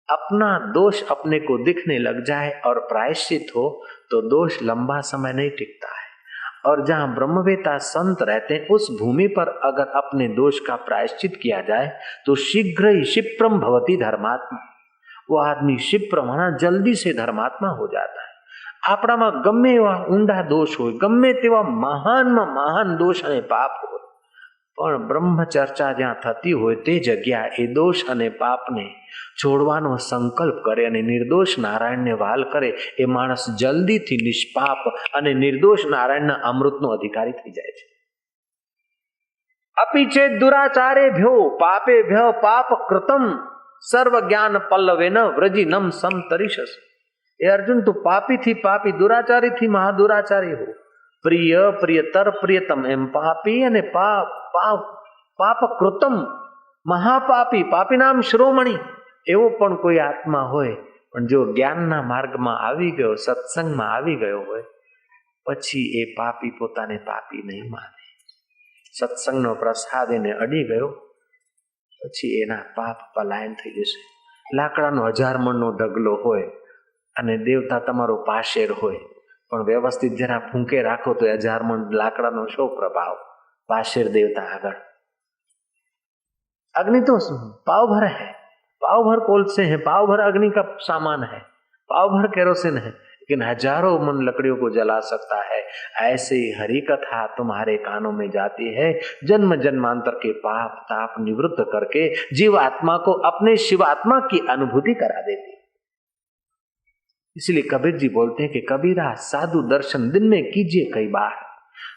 अपना दोष अपने को दिखने लग जाए और प्रायश्चित हो तो दोष लंबा समय नहीं टिकता है। और जहाँ ब्रह्मवेता संत रहते हैं उस भूमि पर अगर अपने दोष का प्रायश्चित किया जाए तो शीघ्र ही क्षिप्रम भवति धर्मात्मा, वो आदमी क्षिप्र माना जल्दी से धर्मात्मा हो जाता है। આપણામાં ગમે એવા ઊંડા દોષ હોય, ગમે તેવા મહાનમાં મહાન દોષ અને પાપ હોય, પણ બ્રહ્મ ચર્ચા જ્યાં થતી હોય તે જગ્યા એ દોષ અને પાપને છોડવાનો સંકલ્પ કરે અને નિર્દોષ નારાયણને વાલ કરે, એ માણસ જલ્દીથી નિષ્પાપ અને નિર્દોષ નારાયણના અમૃતનો અધિકારી થઈ જાય છે. અપિ ચેત દુરાચારેભ્યો પાપેભ્ય પાપ કૃતમ સર્વ જ્ઞાન પલ્લવેન વ્રજીનમ સમતરિષસ. એ અર્જુન, તું પાપીથી પાપી, દુરાચારીથી મહાદુરાચારી હો, પ્રિય પ્રિયતર પ્રિયતમ, એમ પાપી અને પાપ કૃતમ મહાપાપી, પાપીનામ શ્રોમણી એવો પણ કોઈ આત્મા હોય, પણ જો જ્ઞાનના માર્ગમાં આવી ગયો, સત્સંગમાં આવી ગયો હોય, પછી એ પાપી પોતાને પાપી નહીં માને. સત્સંગનો પ્રસાદ એને અડી ગયો પછી એના પાપ પલાયન થઈ જશે. લાકડાનો 1000 મણનો ઢગલો હોય અને દેવતા તમારો પાશેર હોય, પણ વ્યવસ્થિત જરા ફૂંકે રાખો તો 1000 મણ લાકડાનો શો પ્રભાવ पाशेर देवता आगड़. अग्नि तो पाव भर है, पाव भर कोल से है, पाव भर अग्नि का सामान है, पाव भर केरोसिन है, लेकिन हजारों मन लकड़ियों को जला सकता है. ऐसे ही हरि कथा तुम्हारे कानों में जाती है, जन्म जन्मांतर के पाप ताप निवृत्त करके जीव आत्मा को अपने शिवात्मा की अनुभूति करा देती. इसलिए कबीर जी बोलते हैं कि कबीरा साधु दर्शन दिन में कीजिए कई बार.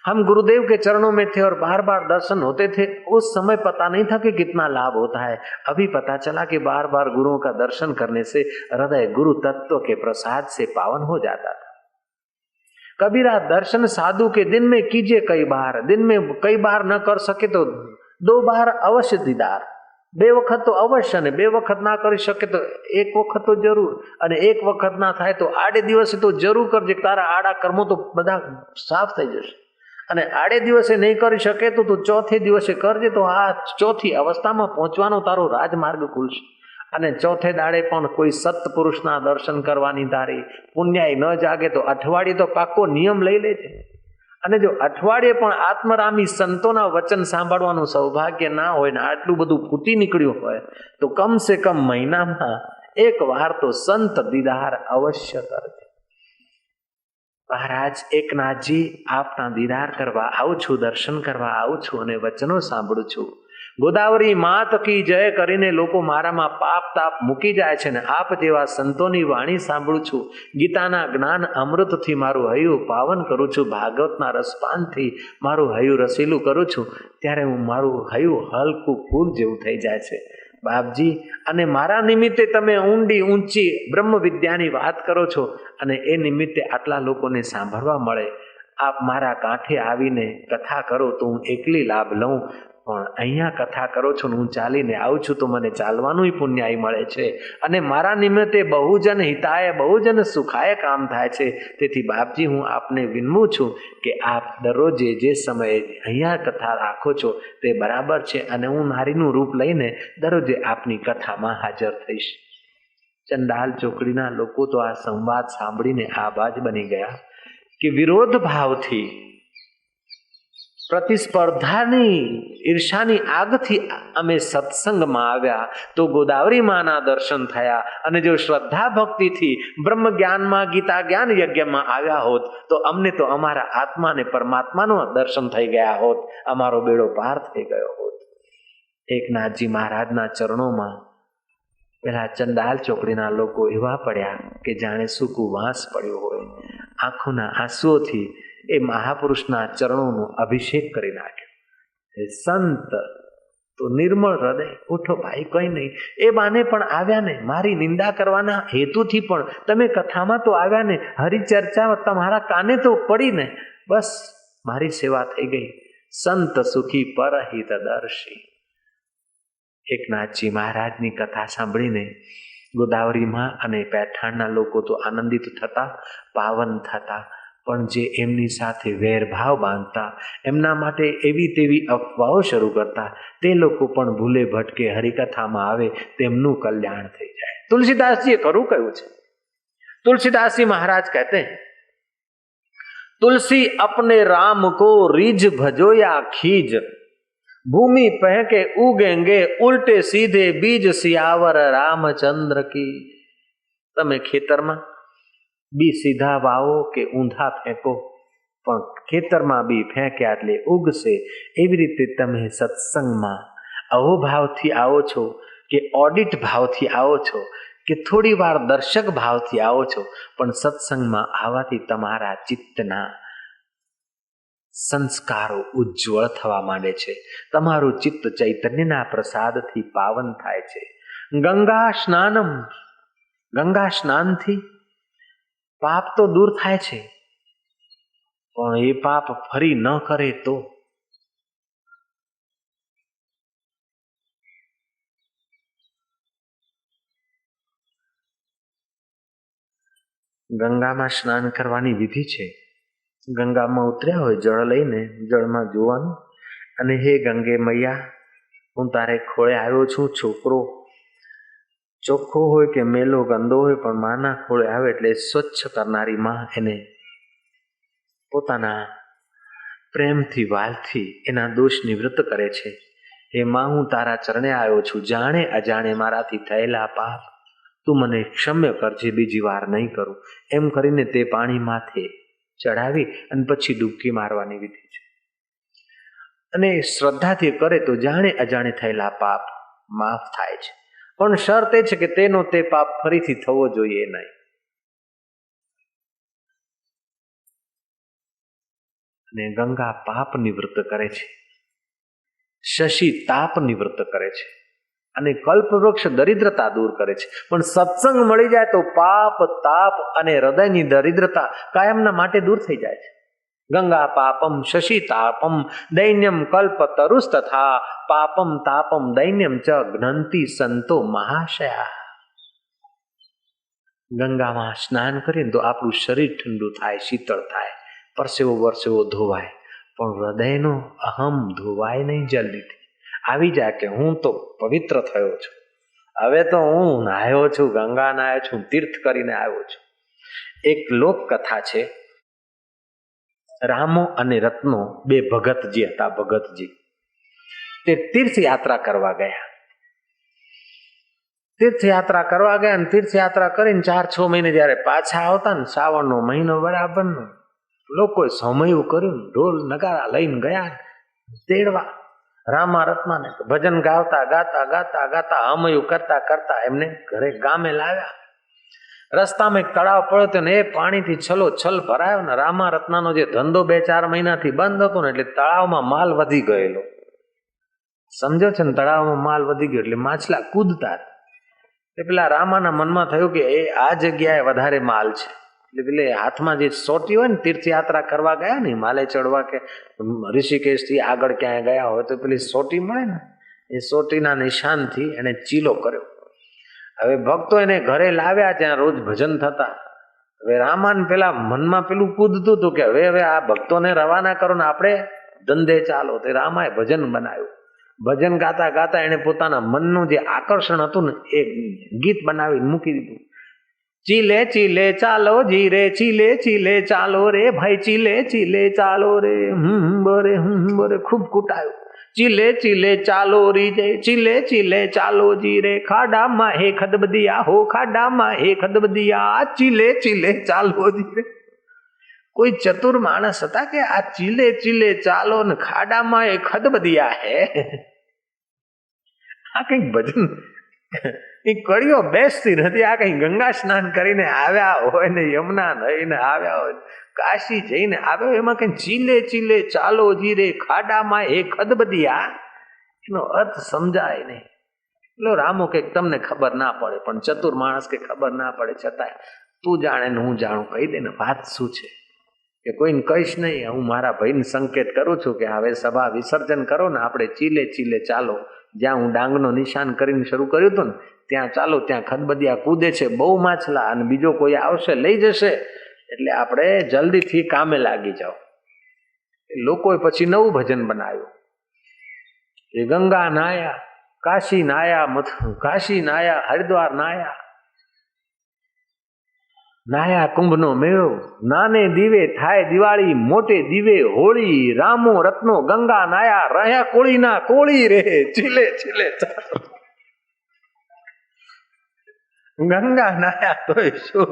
हम गुरुदेव के चरणों में थे और बार बार दर्शन होते थे. उस समय पता नहीं था कि कितना लाभ होता है. अभी पता चला कि बार बार गुरुओं का दर्शन करने से हृदय गुरु तत्व के प्रसाद से पावन हो जाता था. कबीरा दर्शन साधु के दिन में कीजिए कई बार. दिन में कई बार न कर सके तो 2 बार अवश्य दीदार. 2 वखत तो अवश्य ने 2 वखत ना કરી શકે તો 1 વખત તો જરૂર, અને 1 વખત ના થાય તો આડે દિવસે તો જરૂર કરજે. તારા આડા કર્મો તો બધા સાફ થઈ જશે. અને આડે દિવસે નહીં કરી શકે તો તું ચોથે દિવસે કરજે, તો આ ચોથી અવસ્થામાં પહોંચવાનો તારો રાજમાર્ગ ખુલશે. અને ચોથે દાડે પણ કોઈ સત્પુરુષના દર્શન કરવાની તારી પુણ્યાય ન જાગે તો અઠવાડિયે તો પાક્કો નિયમ લઈ લેજે. અને જો અઠવાડિયે પણ આત્મરામી સંતોના વચન સાંભળવાનું સૌભાગ્ય ના હોય ને આટલું બધું ફૂટી નીકળ્યું હોય તો કમ સે કમ મહિનામાં 1 વાર તો સંત દીદાર અવશ્ય કરજે. મહારાજ એકનાથજી આપના દીદાર કરવા આવું છું, દર્શન કરવા આવું છું અને વચનો સાંભળું છું. ગોદાવરી માત કી જય કરીને લોકો મારામાં પાપ તાપ મૂકી જાય છે ને આપ જેવા સંતોની વાણી સાંભળું છું. ગીતાના જ્ઞાન અમૃતથી મારું હૈયું પાવન કરું છું. ભાગવતના રસપાનથી મારું હૈયું રસીલું કરું છું. ત્યારે હું મારું હૈયું હલકું ફૂલ જેવું થઈ જાય છે બાપજી. અને મારા નિમિત્તે તમે ઊંડી ઊંચી બ્રહ્મ વિદ્યાની વાત કરો છો અને એ નિમિત્તે આટલા લોકોને સાંભળવા મળે. આપ મારા કાંઠે આવીને કથા કરો તો હું એકલી લાભ લઉં, પણ અહીંયા કથા કરો છો ને હું ચાલીને આવું છું તો મને ચાલવાનું પુણ્યાય મળે છે. અને મારા નિમિત્તે બહુજન હિતાય બહુજન સુખાય કામ થાય છે. તેથી બાપજી હું આપને વિનવું છું કે આપ દરરોજે જે સમયે અહીંયા કથા રાખો છો તે બરાબર છે અને હું નારીનું રૂપ લઈને દરરોજે આપની કથામાં હાજર થઈશ. ચંડાલ ચોકડીના લોકો તો આ સંવાદ સાંભળીને આબાજ બની ગયા કે વિરોધ ભાવથી, પ્રતિસ્પર્ધાની ઈર્ષાની આગથી અમે સત્સંગમાં આવ્યા તો ગોદાવરી માના દર્શન થયા. અને જો શ્રદ્ધા ભક્તિથી બ્રહ્મ જ્ઞાનમાં ગીતા જ્ઞાન યજ્ઞમાં આવ્યા હોત તો અમને તો અમારા આત્માને પરમાત્માનો દર્શન થઈ ગયા હોત, અમારો બેડો પાર થઈ ગયો હોત. એકનાથજી મહારાજના ચરણોમાં પેલા ચંડાલ ચોકડીના લોકો એવા પડ્યા કે જાણે સૂકું વાંસ પડ્યું હોય. આંખોના આંસુઓથી એ મહાપુરુષના ચરણોનો અભિષેક કરી નાખ્યો. સંત તો નિર્મળ હૃદય, ઉઠો ભાઈ, કઈ નહીં. એ બાને પણ આવ્યા ને, મારી નિંદા કરવાના હેતુથી પણ તમે કથામાં તો આવ્યા ને, હરિચર્ચા તમારા કાને તો પડી ને, બસ મારી સેવા થઈ ગઈ. સંત સુખી પરહિતદર્શી. એકનાથજી મહારાજની કથા સાંભળીને ગોદાવરીમાં અને પેઠાણના લોકો તો આનંદિત થતા, પાવન થતા, પણ જે એમની સાથે વેરભાવ બાંધતા, એમના માટે એવી તેવી અફવાઓ શરૂ કરતા, તે લોકો પણ ભૂલે ભટકે હરિકથામાં આવે તેમનું કલ્યાણ થઈ જાય. तुलसीदास जी खरू कहू छे। तुलसीदास जी महाराज कहते हैं, तुलसी अपने राम को रीझ भजो या खीज, भूमि पहके उगेंगे उल्टे सीधे बीज, सियावर रामचंद्र की। તમે ખેતરમાં બી સીધા વાવો કે ઊંધા ફેંકો, પણ ખેતરમાં બી ફેંક્યા એટલે ઉગશે। એવી રીતે તમે સત્સંગમાં અહોભાવથી આવો છો કે ઓડિટ ભાવથી આવો છો કે થોડી વાર દર્શક ભાવથી આવો છો, પણ સત્સંગમાં આવવાથી તમારા ચિત્તના સંસ્કારો ઉજ્જવળ થવા માંડે છે। તમારું ચિત્ત ચૈતન્યના પ્રસાદથી પાવન થાય છે। ગંગા સ્નાનમ, ગંગા સ્નાનથી પાપ તો દૂર થાય છે, પણ એ પાપ ફરી ન કરે તો। ગંગામાં સ્નાન કરવાની વિધિ છે। ગંગામાં ઉતર્યા હોય જળ લઈને, જળમાં જોવાનું અને હે ગંગે મૈયા, હું તારે ખોળે આવ્યો છું। છોકરો ચોખ્ખો હોય કે મેલો ગંદો હોય, પણ માના ખોળે આવે એટલે સ્વચ્છ કરનારી માં એને પોતાના પ્રેમથી વાલથી એના દોષ નિવૃત્ત કરે છે। હે માં, હું તારા ચરણે આવ્યો છું, જાણે અજાણે મારાથી થયેલા પાપ તું મને ક્ષમ્ય કરજે, બીજી વાર નહીં કરું। એમ કરીને તે પાણી માથે ચડાવી અને પછી ડૂબકી મારવાની વિધિ છે। અને શ્રદ્ધાથી કરે તો જાણે અજાણે થયેલા પાપ માફ થાય છે, પણ શરત એ છે કે તેનો તે પાપ ફરીથી થવો જોઈએ નહીં। અને ગંગા પાપ નિવૃત્ત કરે છે, શશી તાપ નિવૃત્ત કરે છે, અને કલ્પવૃક્ષ દરિદ્રતા દૂર કરે છે। પણ સત્સંગ મળી જાય તો પાપ, તાપ અને હૃદયની દરિદ્રતા કાયમના માટે દૂર થઈ જાય છે। ગંગા પાપમ શશી તાપમ દૈન્યમ કલ્પ તરુસ તથા પાપમ તાપમ દૈન્યમ ચ જ્ઞંતિ સંતો મહાશયા। ગંગામાં સ્નાન કરીએ તો આપણું શરીર ઠંડુ થાય, શીતળ થાય, પરસેવો વરસેવો ધોવાય, પણ હૃદયનો અહમ ધોવાય નહીં જલ્દીથી। આવી જાય કે હું તો પવિત્ર થયો છું, હવે તો હું નાહ્યો છું, ગંગા નાહ્યો છું, તીર્થ કરીને આવ્યો છું। એક લોક કથા છે, રામો અને રત્નો બે ભગતજી હતા। ભગતજી તે તીર્થયાત્રા કરવા ગયા। તીર્થયાત્રા કરવા ગયા અને તીર્થયાત્રા કરીને 4-6 મહિને જયારે પાછા આવતા ને, શ્રાવણનો મહિનો બરાબરનો, લોકોએ સમયું કર્યું, ઢોલ નગારા લઈને ગયા તેડવા રામા રત્નાને। ભજન ગાતા ગાતા ગાતા ગાતા હમયું કરતા કરતા એમને ઘરે ગામે લાવ્યા। રસ્તામાં એક તળાવ પડ્યો હતો ને એ પાણીથી છલો છલ ભરાયો ને રામા રત્નાનો જે ધંધો 2-4 મહિનાથી બંધ હતો ને, એટલે તળાવમાં માલ વધી ગયેલો, સમજો છો ને? તળાવમાં માલ વધી ગયો એટલે માછલા કૂદતા, એટલે પેલા રામાના મનમાં થયું કે એ આ જગ્યાએ વધારે માલ છે, એટલે પેલે હાથમાં જે સોટી હોય ને, તીર્થયાત્રા કરવા ગયા ને માલે ચડવા કે ઋષિકેશ થી આગળ ક્યાંય ગયા હોય તો પેલી સોટી મળે ને, એ સોટીના નિશાનથી એને ચીલો કર્યો। હવે ભક્તો એને ઘરે લાવ્યા, ત્યાં રોજ ભજન થતા। હવે રામાન પેલા મનમાં પેલું કૂદતું હતું કે હવે આ ભક્તોને રવાના કરો ને આપણે ધંધે ચાલો। તે રામાએ ભજન બનાવ્યું। ભજન ગાતા ગાતા એને પોતાના મનનું જે આકર્ષણ હતું ને એ ગીત બનાવી મૂકી દીધું। ચીલે ચીલે ચાલો જી રે, ચીલે ચીલે ચાલો રે ભાઈ, ચીલે ચીલે ચાલો રે, બોરે બોરે, ખૂબ કૂટાયું। ચીલે ચીલે ચાલો રી જય, ચીલે ચીલે ચાલો જી રે, ખાડામાં હે ખદબદિયા હો, ખાડામાં હે ખદબદિયા, ચીલે ચીલે ચાલો જી રે। કોઈ ચતુર માણસ હતા કે આ ચીલે ચીલે ચાલો ને ખાડામાં એ ખદબદિયા હે, આ કઈક ભજન એ કડીઓ બેસતી નથી। આ કઈ ગંગા સ્નાન કરીને આવ્યા હોય ને, યમુના નહીને આવ્યા હોય, કાશી જઈને આવ્યો, એમાં કઈ ચીલે ચીલે ચાલો જી રે, ખાડામાં એ ખદબદિયા, એનો અર્થ સમજાય નહીં। એટલે રામો કે તમને ખબર ના પડે, પણ ચતુર માણસ કે ખબર ના પડે છતાંય તું જાણે ને હું જાણું, કહી દે ને વાત શું છે, કે કોઈને કહીશ નહીં। હું મારા ભાઈને સંકેત કરું છું કે હવે સભા વિસર્જન કરો ને, આપણે ચીલે ચીલે ચાલો, જ્યાં હું ડાંગનો નિશાન કરીને શરૂ કર્યું હતું ને ત્યાં ચાલો, ત્યાં ખદબદિયા કૂદે છે બહુ માછલા, અને બીજો કોઈ આવશે લઈ જશે, એટલે આપણે જલ્દીથી કામે લાગી જાઓ। લોકોએ પછી નવું ભજન બનાવ્યું, એ ગંગા નાયા, કાશી નાયા, કાશી નાયા, હરિદ્વાર નાયા, નાયા કુંભનો મેળો, નાને દીવે થાય દિવાળી, મોટે દીવે હોળી, રામો રત્નો ગંગા નાયા, રહ્યા કોળીના કોળી રે, ચીલે ચીલે ગંગા નાયા તોય શું,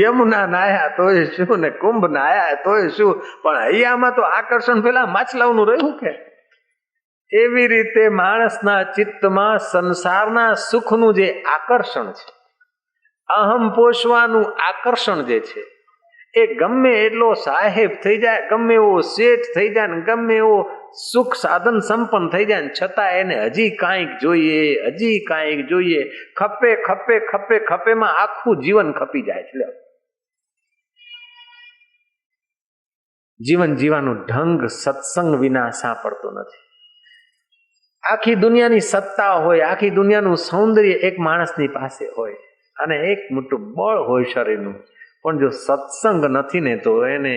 યમુના નાયા તોય શું, ને કુંભ નાયા તોય શું, પણ અહીંયામાં તો આકર્ષણ પેલા માછલાઓનું રહ્યું કે. એવી રીતે માણસના ચિત્તમાં સંસારના સુખનું જે આકર્ષણ છે, અહમ પોષવાનું આકર્ષણ જે છે, એ ગમે એટલો સાહેબ થઈ જાય, ગમે એવો શેઠ થઈ જાય, ને ગમે એવો સુખ સાધન સંપન્ન થઈ જાય, છતાં એને હજી કાંઈક જોઈએ, હજી કાંઈક જોઈએ. ખપે ખપે ખપે ખપેમાં આખું જીવન ખપી જાય છે. જીવન જીવાનું ઢંગ સત્સંગ વિના સાંપડતો નથી. આખી દુનિયાની સત્તા હોય, આખી દુનિયાનું સૌંદર્ય એક માણસની પાસે હોય, અને એક મોટું બળ હોય શરીરનું, પણ જો સત્સંગ નથી ને તો એને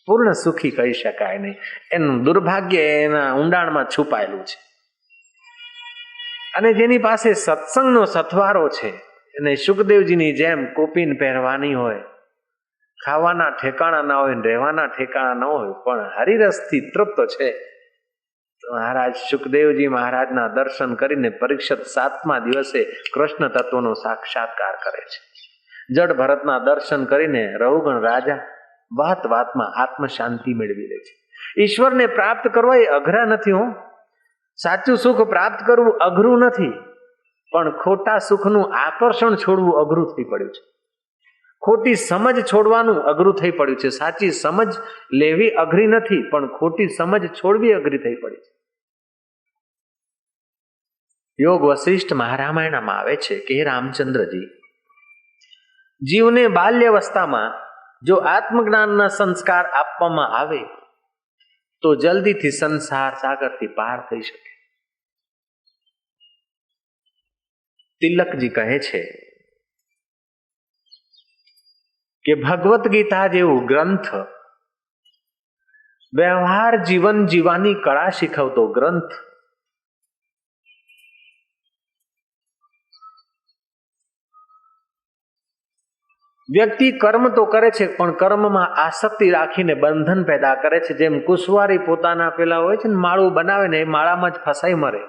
પૂર્ણ સુખી કહી શકાય નહીં. એનું દુર્ભાગ્ય એના ઊંડાણમાં છુપાયેલું છે. અને જેની પાસે સત્સંગનો સથવારો છે, એને સુખદેવજીની જેમ કોપીન પહેરવાની હોય, ખાવાના ઠેકાણા ના હોય, રહેવાના ઠેકાણા ન હોય, પણ હરિરસથી તૃપ્ત છે. મહારાજ સુખદેવજી મહારાજના દર્શન કરીને પરીક્ષિત 7મા દિવસે કૃષ્ણ તત્વનો સાક્ષાત્કાર કરે છે. જડ ભરતના દર્શન કરીને રઘુગણ રાજા વાત વાતમાં આત્મ શાંતિ મેળવી લે છે. ઈશ્વરને પ્રાપ્ત કરવા એ અઘરા નથી હો. સાચું સુખ પ્રાપ્ત કરવું અઘરું નથી, પણ ખોટા સુખનું આકર્ષણ છોડવું અઘરું થઈ પડ્યું છે. ખોટી સમજ છોડવાનું અઘરું થઈ પડ્યું છે. સાચી સમજ લેવી અઘરી નથી, પણ ખોટી સમજ છોડવી અઘરી થઈ પડી છે. યોગ વશિષ્ઠ મહારામાયણમાં આવે છે કે રામચંદ્રજી, જીવને બાલ્યાવસ્થામાં જો આત્મજ્ઞાનના સંસ્કાર આપવામાં આવે તો જલ્દીથી સંસાર સાગરથી પાર થઈ શકે. તિલકજી કહે છે કે ભગવદ્ ગીતા જેવું ગ્રંથ, વ્યવહાર જીવન જીવવાની કળા શીખવતો ગ્રંથ, વ્યક્તિ કર્મ તો કરે છે પણ કર્મમાં આસક્તિ રાખીને બંધન પેદા કરે છે. જેમ કુશવારી પોતાના પેલા હોય છે ને માળું બનાવે ને, એ માળામાં જ ફસાઈ મરે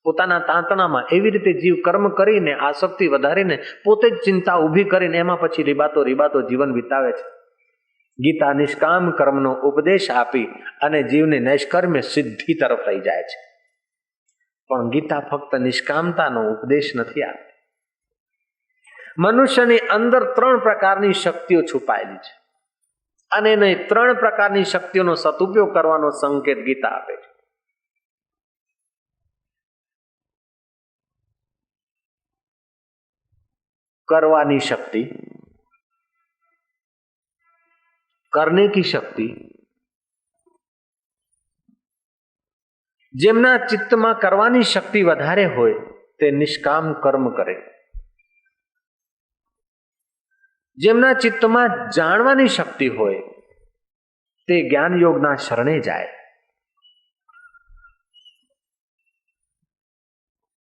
પોતાના તાંતણામાં, એવી રીતે જીવ કર્મ કરીને આસક્તિ વધારીને પોતે જ ચિંતા ઊભી કરીને એમાં પછી રીબાતો જીવન વિતાવે છે. ગીતા નિષ્કામ કર્મનો ઉપદેશ આપી અને જીવને નૈષ્કર્મ્ય સિદ્ધિ તરફ લઈ જાય છે. પણ ગીતા ફક્ત નિષ્કામતાનો ઉપદેશ નથી આપતી. મનુષ્યની અંદર 3 પ્રકારની શક્તિઓ છુપાયેલી છે, અને એને 3 પ્રકારની શક્તિઓનો સદુપયોગ કરવાનો સંકેત ગીતા આપે છે. કરવાની શક્તિ, કરને કી શક્તિ. જેમના ચિત્તમાં કરવાની શક્તિ વધારે હોય તે નિષ્કામ કર્મ કરે. જેમના ચિત્તમાં જાણવાની શક્તિ હોય તે જ્ઞાન યોગના શરણે જાય.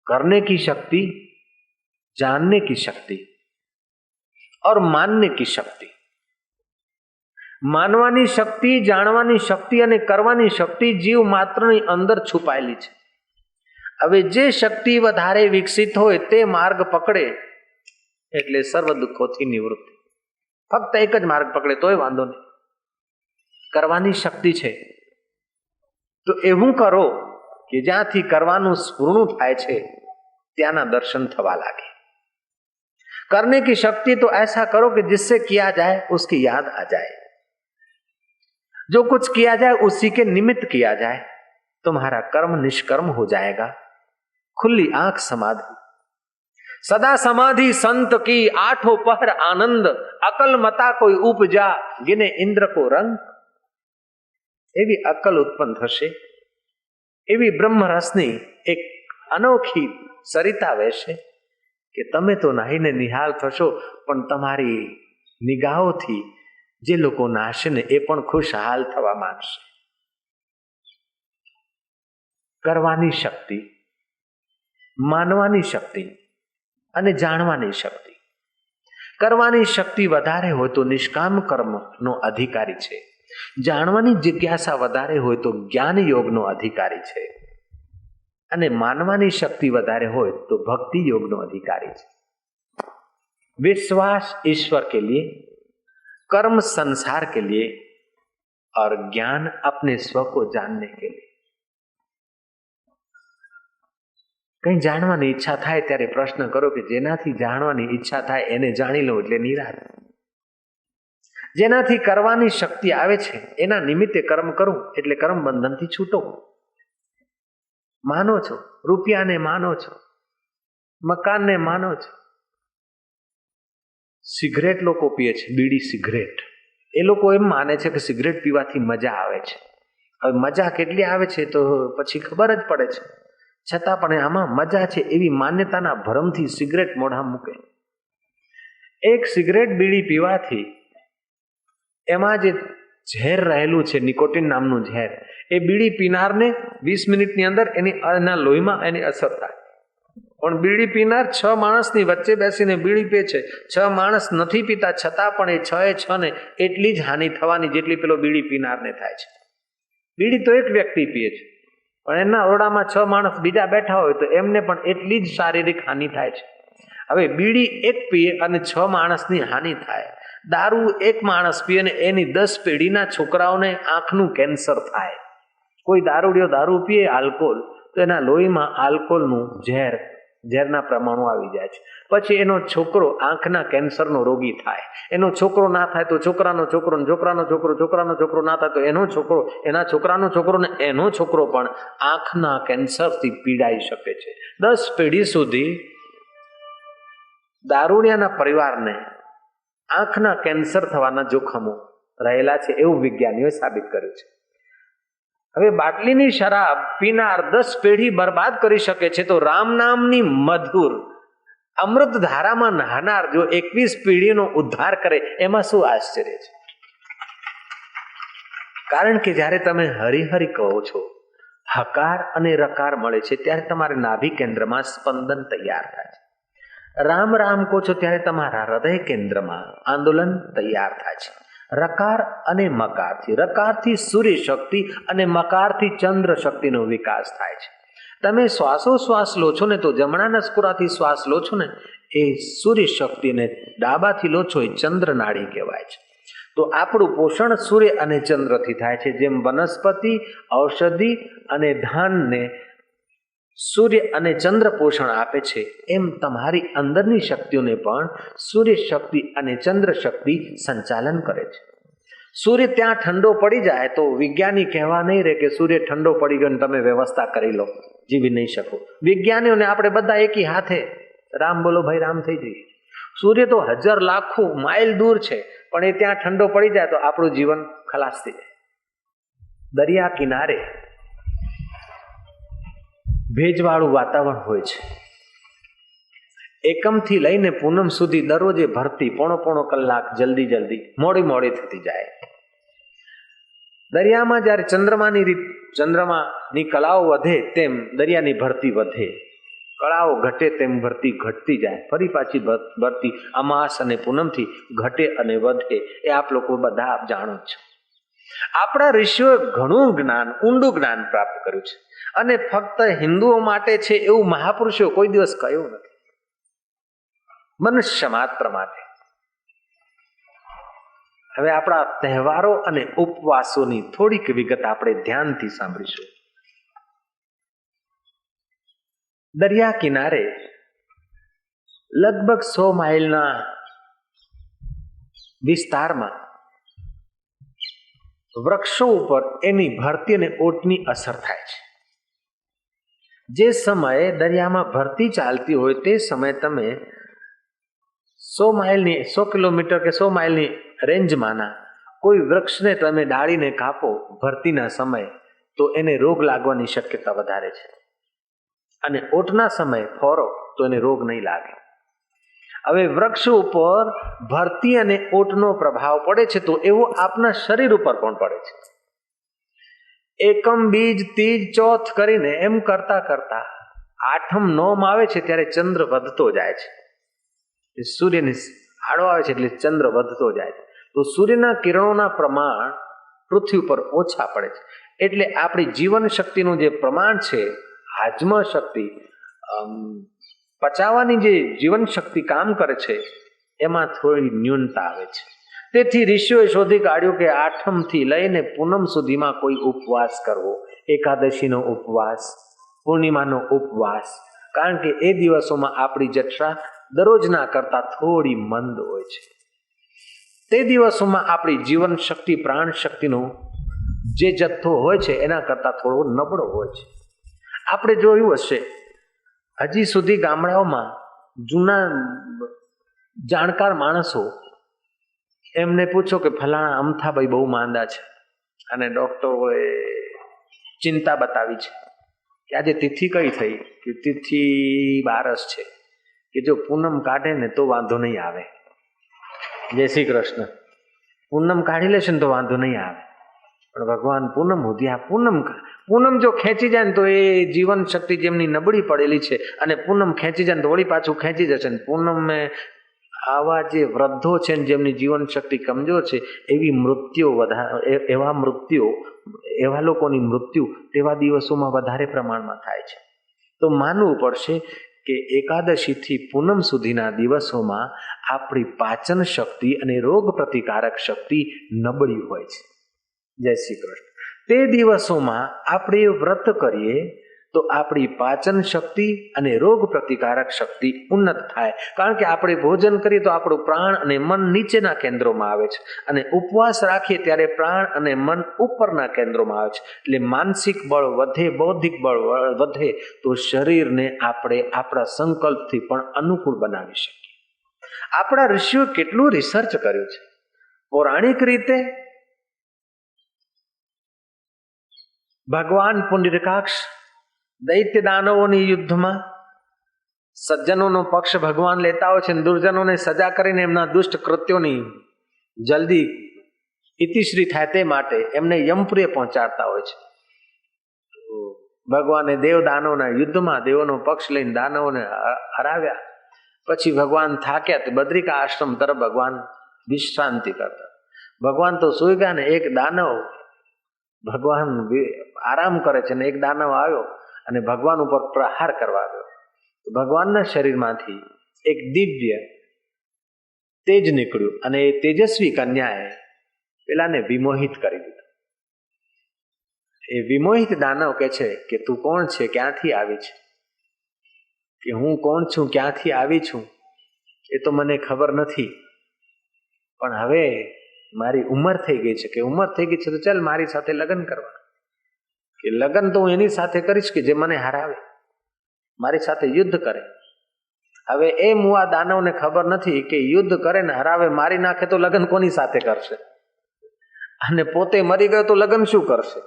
करने की शक्ति, जानने की शक्ति और मानने की शक्ति. માનવાની શક્તિ, જાણવાની શક્તિ અને કરવાની શક્તિ જીવ માત્રની અંદર છુપાયેલી છે. હવે જે શક્તિ વધારે વિકસિત હોય તે માર્ગ પકડે એટલે સર્વ દુઃખોથી નિવૃત્તિ. ફક્ત એક જ માર્ગ પકડે તોય વાંધો નહીં. કરવાની શક્તિ છે તો એવું કરો કે જ્યાંથી કરવાનું સ્ફૂર્ણ થાય છે ત્યાંના દર્શન થવા લાગે. करने की शक्ति तो ऐसा करो कि जिससे किया जाए उसकी याद आ जाए. जो कुछ किया जाए उसी के निमित्त किया जाए. तुम्हारा कर्म निष्कर्म हो जाएगा. खुली आंख समाधि. सदा समाधि संत की आठों पहर आनंद. अकल मता कोई उपजा गिने इंद्र को रंग. एवी अकल उत्पन्न थशे, एवी ब्रह्म रसनी एक अनोखी सरिता वહેશે કે તમે તો નાહીને નિહાલ થશો, પણ તમારી નિગાહોથી જે લોકો નાશે ને એ પણ ખુશહાલ થવા માંગશે. કરવાની શક્તિ, માનવાની શક્તિ અને જાણવાની શક્તિ. કરવાની શક્તિ વધારે હોય તો નિષ્કામ કર્મનો અધિકારી છે. જાણવાની જિજ્ઞાસા વધારે હોય તો જ્ઞાન યોગનો અધિકારી છે. અને માનવાની શક્તિ વધારે હોય તો ભક્તિ યોગનો અધિકારી છે. विश्वास ईश्वर के लिए, कर्म संसार के लिए और ज्ञान अपने स्व को जानने के लिए. કઈ જાણવાની ઈચ્છા થાય ત્યારે પ્રશ્ન કરો કે જેનાથી જાણવાની ઈચ્છા થાય એને જાણી લો એટલે નિરાશ. જેનાથી કરવાની શક્તિ આવે છે એના નિમિત્તે કર્મ કરું એટલે કર્મ બંધનથી છૂટો. માનો છો, રૂપિયાને માનો છો, મકાનને માનો છો. સિગરેટ લોકો પીએ છે, બીડી સિગરેટ. એ લોકો એમ માને છે કે સિગરેટ પીવાથી મજા આવે છે. હવે મજા કેટલી આવે છે તો પછી ખબર જ પડે છે. છતાં પણ આમાં મજા છે એવી માન્યતાના ભ્રમથી સિગરેટ મોઢા મૂકે. એક સિગરેટ બીડી પીવાથી એમાં જે ઝેર રહેલું છે, નિકોટિન નામનું ઝેર, એ બીડી પીનારને 20 મિનિટની અંદર એના લોહીમાં એની અસર થાય. પણ બીડી પીનાર 6 માણસની વચ્ચે બેસીને બીડી પીએ છે. 6 માણસ નથી પીતા છતાં પણ એ 6 ને એટલી જ હાનિ થવાની જેટલી પેલો બીડી પીનારને થાય છે. બીડી તો એક વ્યક્તિ પીએ છે, પણ એના ઓરડામાં 6 માણસ બીજા બેઠા હોય તો એમને પણ એટલી જ શારીરિક હાનિ થાય છે. હવે બીડી એક પીએ અને 6 માણસની હાનિ થાય. દારૂ એક માણસ પીએ અને એની 10 પેઢીના છોકરાઓને આંખનું કેન્સર થાય. કોઈ દારૂડિયો દારૂ પીએ આલ્કોહોલ તો એના લોહીમાં આલ્કોહોલનું ઝેરના પ્રમાણો આવી જાય છે. પછી એનો છોકરો આંખના કેન્સરનો રોગી થાય. એનો છોકરો ના થાય તો છોકરાનો છોકરો, છોકરાનો છોકરો, છોકરાનો છોકરો ના થાય તો એનો છોકરો, એના છોકરાનો છોકરો ને એનો છોકરો પણ આંખના કેન્સરથી પીડાઈ શકે છે. 10 પેઢી સુધી દારૂડિયાના પરિવારને આંખના કેન્સર થવાના જોખમો રહેલા છે એવું વિજ્ઞાનીઓએ સાબિત કર્યું છે. હવે બાટલીની શરાબ પીનાર 10 પેઢી બરબાદ કરી શકે છે તો રામ નામની મધુર અમૃત ધારામાં નહાનાર જો 21 પેઢીનો ઉદ્ધાર કરે એમાં શું આશ્ચર્ય છે? કારણ કે જ્યારે તમે હરિહરિ કહો છો, હકાર અને રકાર મળે છે ત્યારે તમારે નાભી કેન્દ્રમાં સ્પંદન તૈયાર થાય છે. રામ રામ કહો છો ત્યારે તમારા હૃદય કેન્દ્રમાં આંદોલન તૈયાર થાય છે. રકાર અને મકારથી, રકારથી સૂર્ય શક્તિ અને મકારથી ચંદ્ર શક્તિનો વિકાસ થાય છે. તમે શ્વાસોશ્વાસ લો છો ને તો જમણા નસકોરાથી શ્વાસ લો છો ને એ સૂર્ય શક્તિને, ડાબાથી લો છો એ ચંદ્ર નાડી કહેવાય છે. તો આપણું પોષણ સૂર્ય અને ચંદ્રથી થાય છે. જેમ વનસ્પતિ, ઔષધિ અને ધાનને સૂર્ય અને ચંદ્ર પોષણ આપે છે, એમ તમારી અંદરની શક્તિઓને પણ સૂર્ય શક્તિ અને ચંદ્ર શક્તિ સંચાલન કરે છે. સૂર્ય ત્યાં ઠંડો પડી જાય તો વિજ્ઞાની કહેવા નહીં રહે કે સૂર્ય ઠંડો પડી ગયો ને તમે વ્યવસ્થા કરી લો, જીવી નહીં શકો. વિજ્ઞાનીઓને આપણે બધા એકી હાથે રામ બોલો ભાઈ રામ થઈ જઈએ. સૂર્ય તો 1000 લાખો માઇલ દૂર છે, પણ એ ત્યાં ઠંડો પડી જાય તો આપણું જીવન ખલાસ થઈ જાય. દરિયા કિનારે ભેજવાળું વાતાવરણ હોય છે. એકમથી લઈને પૂનમ સુધી દરરોજે ભરતી પોણો કલાક જલ્દી મોડી થતી જાય. દરિયામાં જ્યારે ચંદ્રમાની કળાઓ વધે તેમ દરિયાની ભરતી વધે, કળાઓ ઘટે તેમ ભરતી ઘટતી જાય. ફરી પાછી ભરતી અમાસ અને પૂનમથી ઘટે અને વધે. એ આપ લોકો બધા આપ જાણો છો. આપણા ઋષિઓએ ઘણું જ્ઞાન, ઊંડું જ્ઞાન પ્રાપ્ત કર્યું છે અને ફક્ત હિન્દુઓ માટે છે એવું મહાપુરુષો કોઈ દિવસ કહ્યું નથી. મનુષ્ય માત્ર માટે. હવે આપણા તહેવારો અને ઉપવાસોની થોડીક વિગત આપણે ધ્યાનથી સાંભળીશું. દરિયા કિનારે લગભગ 100 માઇલના વિસ્તારમાં વૃક્ષો ઉપર એની ભરતી અને ઓટની અસર થાય છે. જે સમયે દરિયામાં ભરતી ચાલતી હોય તે સમયે તમે 100 કિલોમીટર કે 100 માઇલની રેન્જમાંના કોઈ વૃક્ષને તમે ડાળીને કાપો ભરતીના સમયે તો એને રોગ લાગવાની શક્યતા વધારે છે, અને ઓટના સમયે ફોરો તો એને રોગ નહીં લાગે. હવે વૃક્ષ ઉપર ભરતી અને ઓટનો પ્રભાવ પડે છે તો એવો આપના શરીર ઉપર પણ પડે છે. એકમ, બીજ, ત્રીજ, ચોથ કરીને એમ કરતા કરતા 8મ 9મ આવે છે ત્યારે ચંદ્ર વધતો જાય છે. સૂર્યની આડો આવે છે એટલે ચંદ્ર વધતો જાય છે. તો સૂર્યના કિરણોના પ્રમાણ પૃથ્વી પર ઓછા પડે છે, એટલે આપણી જીવન શક્તિનું જે પ્રમાણ છે, હાજમ શક્તિ, પચાવવાની જે જીવન શક્તિ કામ કરે છે, એમાં થોડી ન્યૂનતા આવે છે. તેથી ઋષિઓએ શોધી કાઢ્યું કે 8મથી લઈને પૂનમ સુધીમાં કોઈ ઉપવાસ કરવો, એકાદશીનો ઉપવાસ, પૂર્ણિમાનો ઉપવાસ, કારણ કે એ દિવસોમાં આપણી જઠરા દરરોજના કરતા થોડી મંદ હોય છે. તે દિવસોમાં આપણી જીવન શક્તિ, પ્રાણ શક્તિનો જે જથ્થો હોય છે એના કરતા થોડો નબળો હોય છે. આપણે જોયું હશે, હજી સુધી ગામડાઓમાં જૂના જાણકાર માણસો, એમને પૂછો કે ફલાણા અમથાભાઈ બહુ માંદા છે, અને ડોક્ટરોએ ચિંતા બતાવી છે કે આજે તિથિ કઈ થઈ, કે તિથિ 12 છે, કે જો પૂનમ કાઢે ને તો વાંધો નહીં આવે. જય શ્રી કૃષ્ણ. પૂનમ કાઢી લેશે ને તો વાંધો નહીં આવે, પણ ભગવાન પૂનમ સુધી આ પૂનમ જો ખેંચી જાય ને તો એ જીવન શક્તિ જેમની નબળી પડેલી છે, અને પૂનમ ખેંચી જાય ને તો વળી પાછું ખેંચી જશે ને પૂનમ આવા જે વૃદ્ધો છે ને જેમની જીવન શક્તિ કમજોર છે, એવા લોકોની મૃત્યુ તેવા દિવસોમાં વધારે પ્રમાણમાં થાય છે. તો માનવું પડશે કે એકાદશીથી પૂનમ સુધીના દિવસોમાં આપણી પાચન શક્તિ અને રોગ પ્રતિકારક શક્તિ નબળી હોય છે. જય શ્રી કૃષ્ણ. તે દિવસોમાં આપણે વ્રત કરીએ તો આપણી પાચન શક્તિ અને રોગ પ્રતિકારક શક્તિ ઉન્નત થાય, કારણ કે આપણે ભોજન કરીએ તો આપણું પ્રાણ અને મન નીચેના કેન્દ્રોમાં આવે છે, અને ઉપવાસ રાખીએ ત્યારે પ્રાણ અને મન ઉપરના કેન્દ્રોમાં આવે છે. એટલે માનસિક બળ વધે, બૌદ્ધિક બળ વધે, તો શરીરને આપણે આપણા સંકલ્પથી પણ અનુકૂળ બનાવી શકીએ. આપણા ઋષિઓ કેટલું રિસર્ચ કર્યું છે. પૌરાણિક રીતે ભગવાન પુંડરીકાક્ષ દૈત્ય દાનવોની યુદ્ધમાં સજ્જનોનો પક્ષ ભગવાન લેતા હોય છે, અને દુર્જનોને સજા કરીને એમના દુષ્ટ કૃત્યોની જલ્દી ઇતિશ્રી થાય તે માટે એમને યમપુરે પહોંચાડતા હોય છે. ભગવાને દેવ દાનવના યુદ્ધમાં દેવોનો પક્ષ લઈને દાનવોને હરાવ્યા. પછી ભગવાન થાક્યા તે બદ્રિકા આશ્રમ તરફ ભગવાન વિશ્રાંતિ કરતા. ભગવાન તો સૂઈ ગયા ને એક દાનવ, ભગવાન આરામ કરે છે, ને એક દાનવ આવ્યો અને ભગવાન ઉપર પ્રહાર કરવા આવ્યો. ભગવાનના શરીરમાંથી એક દિવ્ય તેજ નીકળ્યું, અને એ તેજસ્વી કન્યાએ પેલાને વિમોહિત કરી દીધો. એ વિમોહિત દાનવ કે છે કે તું કોણ છે, ક્યાંથી આવી છે? કે હું કોણ છું, ક્યાંથી આવી છું એ તો મને ખબર નથી, પણ હવે મારી ઉંમર થઈ ગઈ છે, કે ઉંમર થઈ ગઈ છે તો ચાલ મારી સાથે લગ્ન કરવા. કે લગ્ન તો હું એની સાથે કરીશ કે જે મને હરાવે, મારી સાથે યુદ્ધ કરે. હવે એ મુઆ દાનવને ખબર નથી કે યુદ્ધ કરે ને હરાવે, મારી નાખે તો લગ્ન કોની સાથે કરશે, અને પોતે મરી ગયો તો લગ્ન શું કરશે?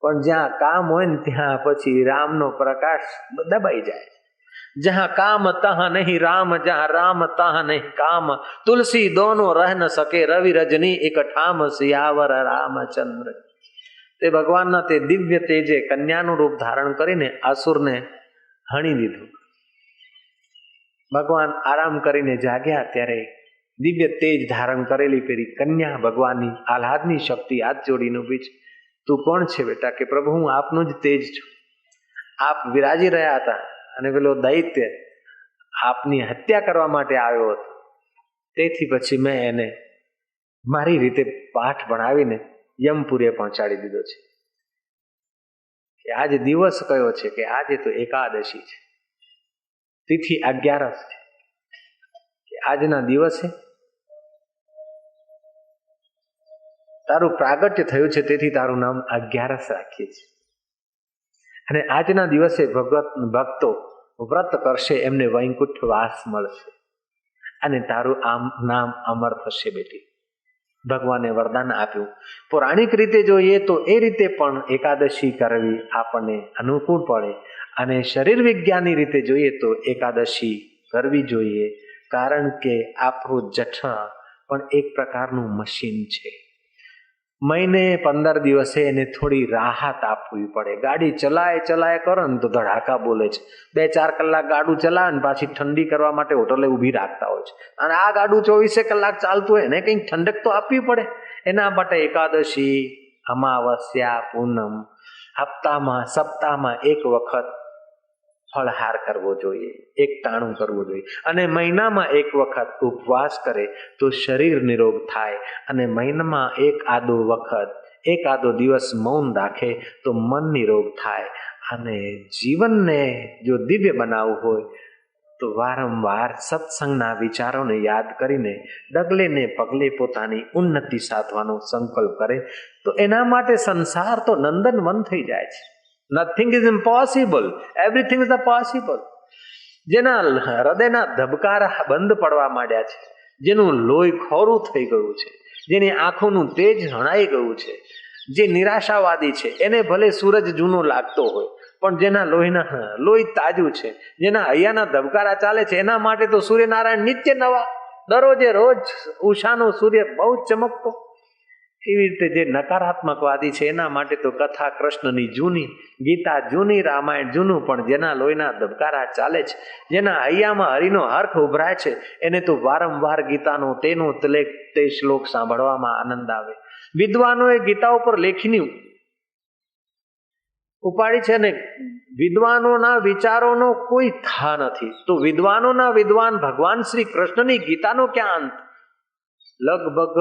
પણ જ્યાં કામ હોય ને ત્યાં પછી રામનો પ્રકાશ દબાઈ જાય. જહાં કામ તહાં નહીં રામ, જહાં રામ તહાં નહીં કામ, તુલસી દોનો રહ ન સકે, રવિ રજની એક ઠામ, સિયાવર રામચંદ્ર. તે ભગવાનના તે દિવ્ય તેજે કન્યાનું રૂપ ધારણ કરીને આસુરને હણી દીધું. ભગવાન આરામ કરીને જાગ્યા ત્યારે દિવ્ય તેજ ધારણ કરેલી પેલી કન્યા ભગવાનની આહલાદની શક્તિ હાથ જોડીને ઊભી છે. તું કોણ છે બેટા? કે પ્રભુ હું આપનું જ તેજ છું. આપ વિરાજી રહ્યા હતા અને પેલો દૈત્ય આપની હત્યા કરવા માટે આવ્યો હતો, તેથી પછી મેં એને મારી રીતે પાઠ ભણાવીને યમપુરે પહોંચાડી દીધો છે. કે આજે દિવસ કયો છે? કે આજે તો એકાદશી છે, તિથિ 11 છે. કે આજના દિવસે તારું પ્રાગટ્ય થયું છે, તેથી તારું નામ 11 રાખીએ છીએ. અને આજના દિવસે ભક્તો વ્રત કરશે, એમને વૈકુંઠ વાસ મળશે, અને તારું આમ નામ અમર થશે બેટી. ભગવાને વરદાન આપ્યું. પૌરાણિક રીતે જોઈએ તો એ રીતે પણ એકાદશી કરવી આપણને અનુકૂળ પડે, અને શરીર વિજ્ઞાનની રીતે જોઈએ તો એકાદશી કરવી જોઈએ, કારણ કે આપણું જઠર પણ એક પ્રકારનું મશીન છે. મહિને 15 દિવસે એને થોડી રાહત આપવી પડે. ગાડી ચલાય કરો ને તો ધડાકા બોલે છે. 2-4 કલાક ગાડું ચલાવે ને પાછી ઠંડી કરવા માટે હોટલે ઊભી રાખતા હોય છે. અને આ ગાડું 24 કલાક ચાલતું હોય એને કંઈક ઠંડક તો આપવી પડે. એના માટે એકાદશી, અમાવસ્યા, પૂનમ, હપ્તામાં સપ્તાહમાં એક વખત ફળહાર કરવો જોઈએ, એક ટાણું કરવું જોઈએ. અને મહિનામાં એક વખત ઉપવાસ કરે તો શરીર નિરોગ થાય. અને મહિનામાં એકાદો દિવસ મૌન રાખે તો મન નિરોગ થાય. અને જીવનને જો દિવ્ય બનાવવું હોય તો વારંવાર સત્સંગના વિચારોને યાદ કરીને ડગલે ને પગલે પોતાની ઉન્નતિ સાધવાનો સંકલ્પ કરે તો એના માટે સંસાર તો નંદનવન થઈ જાય છે. Nothing is impossible, everything is possible. જેના હૃદયના ધબકારા બંધ પડવા માંડ્યા છે, જેનું લોહી ખોરું થઈ ગયું છે, જેની આંખોનું તેજ હણાઈ ગયું છે, જે નિરાશાવાદી છે એને ભલે સૂરજ જૂનો લાગતો હોય પણ જેના લોહી તાજું છે, જેના હૈયાના ધબકારા ચાલે છે એના માટે તો સૂર્યનારાયણ નિત્ય નવા, દરરોજે રોજ ઉષાનો સૂર્ય બહુ ચમકતો. એવી રીતે જે નકારાત્મકવાદી છે એના માટે તો કથા કૃષ્ણની જૂની, ગીતા જૂની, રામાયણ જૂનું, પણ જેના લોહીના ધબકારા ચાલે છે, જેના હૈયામાં હરિનો હર્ખ ઉભરાય છે એને તો વારંવાર ગીતાનો તે શ્લોક સાંભળવામાં આનંદ આવે. વિદ્વાનોએ ગીતા ઉપર લેખની ઉપાડી છે અને વિદ્વાનોના વિચારોનો કોઈ થા નથી. તો વિદ્વાનોના વિદ્વાન ભગવાન શ્રી કૃષ્ણની ગીતાનો ક્યાં અંત? લગભગ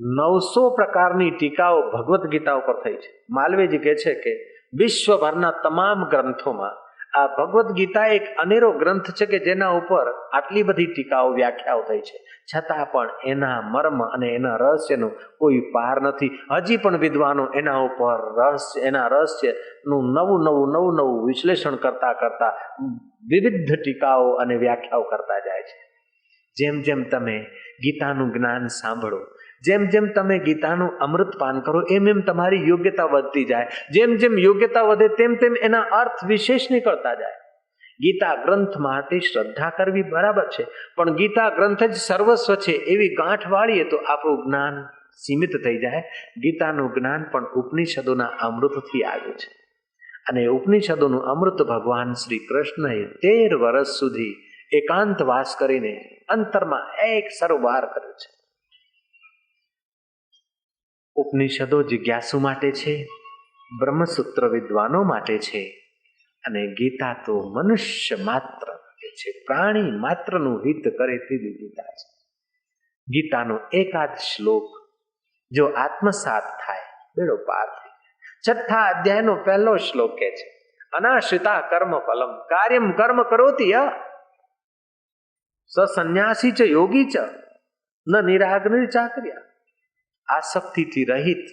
900 પ્રકારની ટીકાઓ ભગવદ્ ગીતા ઉપર થઈ છે. માલવીજી કહે છે કે વિશ્વભરના તમામ ગ્રંથોમાં આ ભગવદ્ ગીતા એક અનેરો ગ્રંથ છે કે જેના ઉપર આટલી બધી ટીકાઓ, વ્યાખ્યાઓ થઈ છે, છતાં પણ એના મર્મ અને એના રહસ્યનો કોઈ પાર નથી. હજી પણ વિદ્વાનો એના ઉપર એના રહસ્યનું નવું વિશ્લેષણ કરતા વિવિધ ટીકાઓ અને વ્યાખ્યાઓ કરતા જાય છે. જેમ જેમ તમે ગીતાનું જ્ઞાન સાંભળો, જેમ જેમ તમે ગીતાનું અમૃત પાન કરો, એમ તમારી યોગ્યતા વધતી જાય. જેમ જેમ યોગ્યતા વધે તેમ એના અર્થ વિશેષ નીકળતા જાય. ગીતા ગ્રંથ માટે શ્રદ્ધા કરવી બરાબર છે, પણ ગીતા ગ્રંથ જ સર્વસ્વ છે એવી ગાંઠ વાળીએ તો આપણું જ્ઞાન સીમિત થઈ જાય. ગીતાનું જ્ઞાન પણ ઉપનિષદોના અમૃતથી આવ્યું છે. અને ઉપનિષદોનું અમૃત ભગવાન શ્રી કૃષ્ણએ 13 વર્ષ સુધી એકાંત વાસ કરીને અંતરમાં એક સરોવાર કર્યો છે. ઉપનિષદો જિજ્ઞાસુ માટે છે, બ્રહ્મસૂત્ર વિદ્વાનો માટે છે, અને ગીતા તો મનુષ્ય માત્ર માટે છે, પ્રાણી માત્રનું હિત કરે તેવી ગીતા છે. ગીતાનો એકાદ શ્લોક જો આત્મસાત થાય બેડો પાર થઈ જાય. 6થા અધ્યાયનો 1લો શ્લોક કહે છે, અનાશ્રિતા કર્મ ફલમ કાર્યમ કર્મ કરોતિ સંન્યાસી ચ યોગી ચ ન નિરાગ્નિ ચાકર્યા. આસક્તિથી રહિત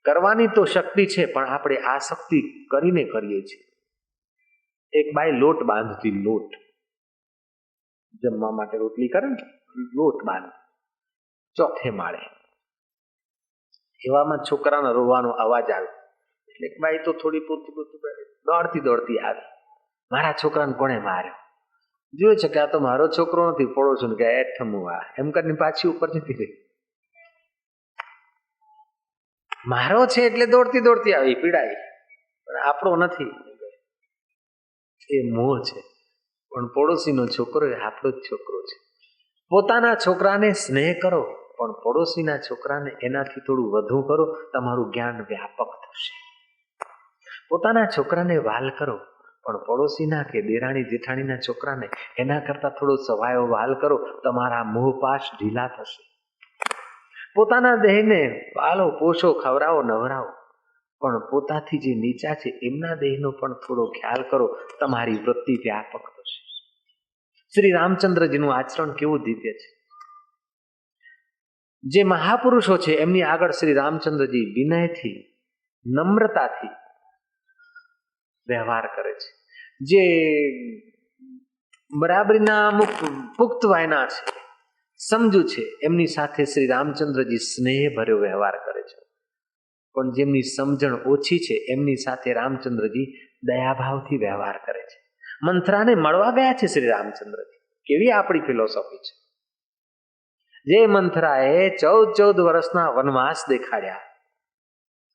કરવાની તો શક્તિ છે, પણ આપણે આસક્તિ કરીને કરીએ છીએ. એક બાઈ લોટ બાંધતી, લોટ જમવા માટે રોટલી કરે ને, લોટ બાંધ 4થે માળે. એવામાં છોકરાનો રોવાનો અવાજ આવ્યો એટલે બાઈ તો થોડી પૂરતી દોડતી આવી. મારા છોકરાને કોણે માર્યો? જોયું છે કે આ તો મારો છોકરો નથી, પડોશી કે એઠમું આ એમ કરીને પાછી ઉપર જતી રહી. મારો છે એટલે દોડતી આવી, પીડાઈ, પણ આપણો નથી. એ મોહ છે. પણ પડોશીનો છોકરો એ આપણો જ છોકરો છે. પોતાના છોકરાને સ્નેહ કરો, પણ પડોશીના છોકરાને એનાથી થોડું વધુ કરો, તમારું જ્ઞાન વ્યાપક થશે. પોતાના છોકરાને વાલ કરો, પણ પડોશીના કે દેરાણી જેઠાણીના છોકરાને એના કરતા થોડો સવાયો વાલ કરો, તમારા મોહપાશ ઢીલા થશે. પોતાના દેહને પાલો, પોષો, ખવડાવો, નવરાવો, પણ પોતાથી જે નીચા છે એમના દેહનો પણ થોડો ખ્યાલ કરો, તમારી વૃત્તિ વ્યાપક થશે. શ્રી રામચંદ્રજીનું આચરણ કેવું દિવ્ય છે. જે મહાપુરુષો છે એમની આગળ શ્રી રામચંદ્રજી વિનયથી, નમ્રતાથી વ્યવહાર કરે છે. જે બરાબરીના અમુક પુખ્ત વયના છે, સમજુ છે, એમની સાથે શ્રી રામચંદ્રજી સ્નેહ ભર્યો વ્યવહાર કરે છે. પણ જેમની સમજણ ઓછી છે એમની સાથે રામચંદ્રજી દયાભાવથી વ્યવહાર કરે છે. મંથરાને મળવા ગયા છે શ્રી રામચંદ્રજી. કેવી આપણી ફિલોસોફી છે. જે મંથરાએ 14 વર્ષના વનવાસ દેખાડ્યા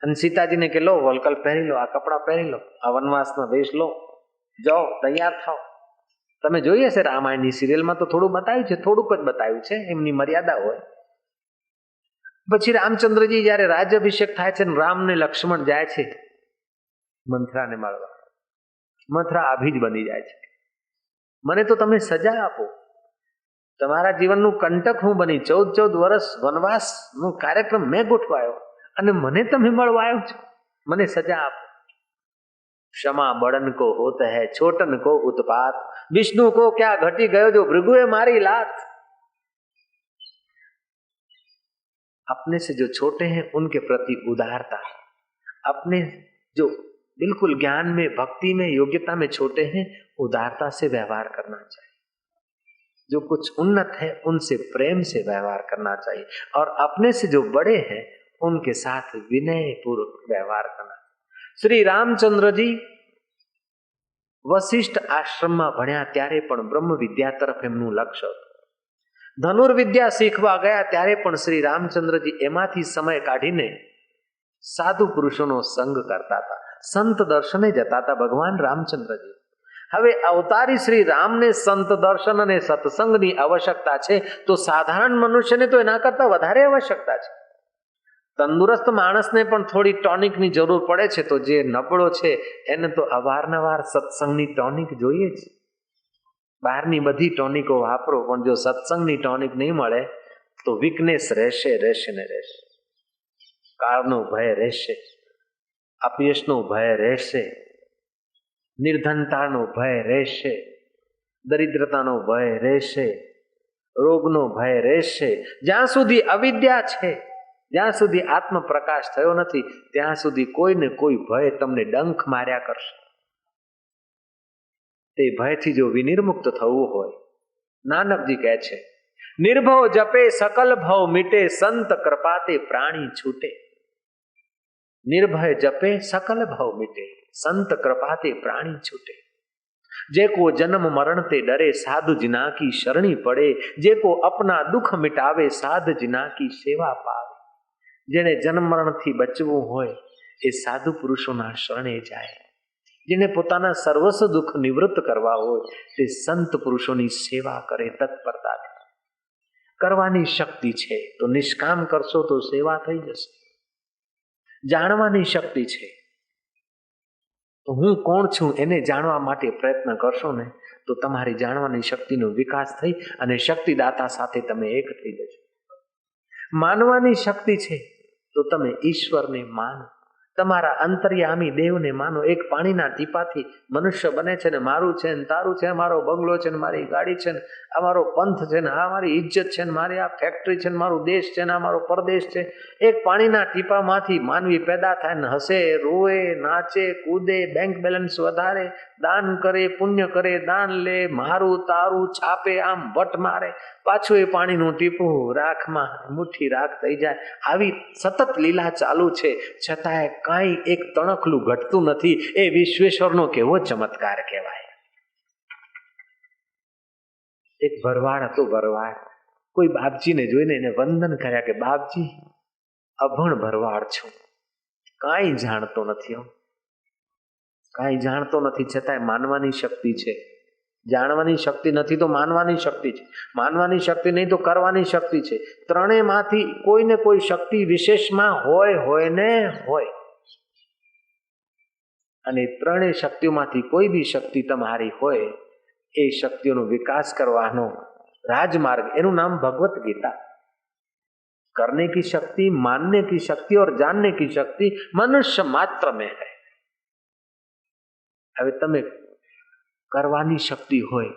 અને સીતાજીને કે લો વલકલ પહેરી લો, આ કપડાં પહેરી લો, આ વનવાસનો વેશ લો, જાઓ તૈયાર થાઓ. તમે જોઈએ છે રામાયણની સિરિયલમાં તો થોડું બતાવ્યું છે, થોડુંક જ બતાવ્યું છે, એમની મર્યાદા હોય. પછી રામચંદ્રજી જયારે રાજ્યાભિષેક થાય છે ને રામ ને લક્ષ્મણ જાય છે મંથરાને મળવા, મંથરા આભી જ બની જાય છે. મને તો તમે સજા આપો, તમારા જીવનનું કંટક હું બની 14 વર્ષ વનવાસનો કાર્યક્રમ મેં ગોઠવાયો અને મને તમે મળવા આવ્યો છો, મને સજા આપો. क्षमा बड़न को होत है छोटन को उत्पात, विष्णु को क्या घटी गयो जो भृगुए मारी लात. अपने से जो छोटे हैं उनके प्रति उदारता, अपने जो बिल्कुल ज्ञान में भक्ति में योग्यता में छोटे हैं उदारता से व्यवहार करना चाहिए. जो कुछ उन्नत है उनसे प्रेम से व्यवहार करना चाहिए और अपने से जो बड़े हैं उनके साथ विनय पूर्वक व्यवहार करना. श्री रामचंद्रजी वशिष्ठ आश्रमમાં ભણ્યા ત્યારે પણ બ્રહ્મ વિદ્યા તરફ એમનું લક્ષ્ય હતું. ધનુર્વિદ્યા શીખવા ગયા ત્યારે પણ શ્રી રામચંદ્રજી એમાંથી સમય કાઢીને સાધુ પુરુષોનો સંગ કરતા હતા, સંત દર્શને જતા હતા ભગવાન રામચંદ્રજી. હવે અવતારી શ્રી રામને સંત દર્શન અને સત્સંગની આવશ્યકતા છે તો સાધારણ મનુષ્યને તો એના કરતા વધારે આવશ્યકતા છે. તંદુરસ્ત માણસને પણ થોડી ટોનિકની જરૂર પડે છે, તો જે નબળો છે એને તો અવારનવાર સત્સંગની ટોનિક જોઈએ જ. બહારની બધી ટોનિકો વાપરો પણ જો સત્સંગની ટોનિક નહીં મળે તો વીકનેસ રહેશે રહેશે ને રહેશે. કાળનો ભય રહેશે, અપયશનો ભય રહેશે, નિર્ધનતાનો ભય રહેશે, દરિદ્રતાનો ભય રહેશે, રોગનો ભય રહેશે. જ્યાં સુધી અવિદ્યા છે, જ્યાં સુધી આત્મ પ્રકાશ થયો નથી ત્યાં સુધી કોઈ ને કોઈ ભય તમને ડંખ માર્યા કરશે. તે ભયથી જો વિનિર્મુક્ત થવું હોય, નાનકજી કહે છે નિર્ભવ જપે સકલ ભવ મિટે, સંત કૃપાતે પ્રાણી છૂટે. निर्भय जपे सकल भव मिटे, संत कृपाते प्राणी छूटे. जेको जन्म मरण ते डरे, साधु जिना की शरणी पड़े. जेको अपना दुख मिटावे, साध जिना की सेवा पावे. जेने जन्म मरण थी बचवू होय ए साधु पुरुषोना शरणे जाए. जेने पोताना सर्वस्व दुख निवृत्त करवा होय ते संत पुरुषोनी सेवा करे तत्परता करवानी शक्ति छे. तो निष्काम करशो तो सेवा थई जशे. જાણવાની શક્તિ છે તો હું કોણ છું એને જાણવા માટે પ્રયત્ન કરશો ને તો તમારી જાણવાની શક્તિનો વિકાસ થઈ અને શક્તિદાતા સાથે તમે એક થઈ જશો. માનવાની શક્તિ છે તો તમે ઈશ્વરને માનો, તમારા અંતર્યામી દેવને માનો. એક પાણીના ટીપાથી મનુષ્ય બને છે ને મારું છે ને તારું છે, મારો બંગલો છે ને મારી ગાડી છે ને આ મારો પંથ છે ને આ મારી ઇજ્જત છે ને મારી આ ફેક્ટરી છે ને મારું દેશ છે ને આ મારો પરદેશ છે. એક પાણીના ટીપામાંથી માનવી પેદા થાય ને હસે, રોવે, નાચે, કૂદે, બેંક બેલેન્સ વધારે, દાન કરે, પુણ્ય કરે, દાન લે, મારું તારું છાપે, આમ વટ મારે, પાછું એ પાણીનું ટીપું રાખમાં મુઠ્ઠી રાખ થઈ જાય. આવી સતત લીલા ચાલુ છે છતાંય કાંઈ એક તણખલું ઘટતું નથી. એ વિશ્વેશ્વરનો કેવો ચમત્કાર કહેવાય. એક ભરવાડ હતો, ભરવાડ કોઈ બાપજીને જોઈને એને વંદન કર્યા કે બાપજી અભણ ભરવાડ છું, કાંઈ જાણતો નથી, કાંઈ જાણતો નથી, છતાંય માનવાની શક્તિ છે. જાણવાની શક્તિ નથી તો માનવાની શક્તિ છે, માનવાની શક્તિ નહીં તો કરવાની શક્તિ છે. ત્રણેયમાંથી કોઈ ને કોઈ શક્તિ વિશેષમાં હોય ને હોય. અને ત્રણેય શક્તિઓમાંથી કોઈ બી શક્તિ તમારી હોય એ શક્તિઓનો વિકાસ કરવાનો राजमार्ग, एनु नाम भगवत गीता. करने की शक्ति, मानने की शक्ति और जानने की शक्ति मनुष्य मात्र में है. હવે તમે કરવાની શક્તિ હોય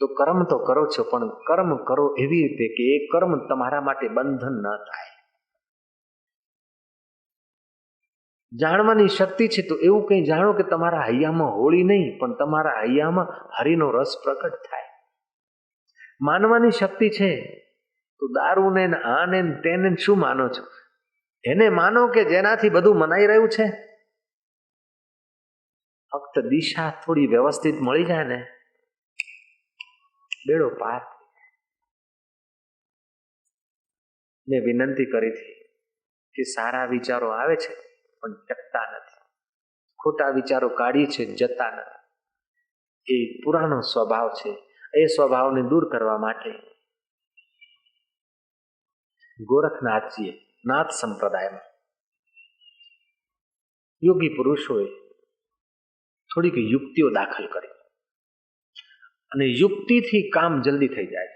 તો કર્મ તો કરો છો, પણ કર્મ કરો એવી રીતે કે એ કર્મ તમારા માટે બંધન ન થાય. જાણવાની શક્તિ છે તો એવું કંઈ જાણો કે તમારા હૈયામાં હોળી નહીં પણ તમારા હૈયામાં હરિનો રસ પ્રકટ થાય. માનવાની શક્તિ છે તો દારૂને આને તેને શું માનો છો? એને માનો કે જેનાથી બધું મનાઈ રહ્યું છે. ફક્ત દિશા થોડી વ્યવસ્થિત મળી જાય ને બેડો પાર. મેં વિનંતી કરી હતી કે સારા વિચારો આવે છે પણ ટકતા નથી, ખોટા વિચારો કાઢી છે જતા નથી. એ પુરાણો સ્વભાવ છે. એ સ્વભાવને દૂર કરવા માટે ગોરખનાથજીએ નાથ સંપ્રદાયમાં યોગી પુરુષોએ થોડીક યુક્તિઓ દાખલ કરી અને યુક્તિથી કામ જલ્દી થઈ જાય.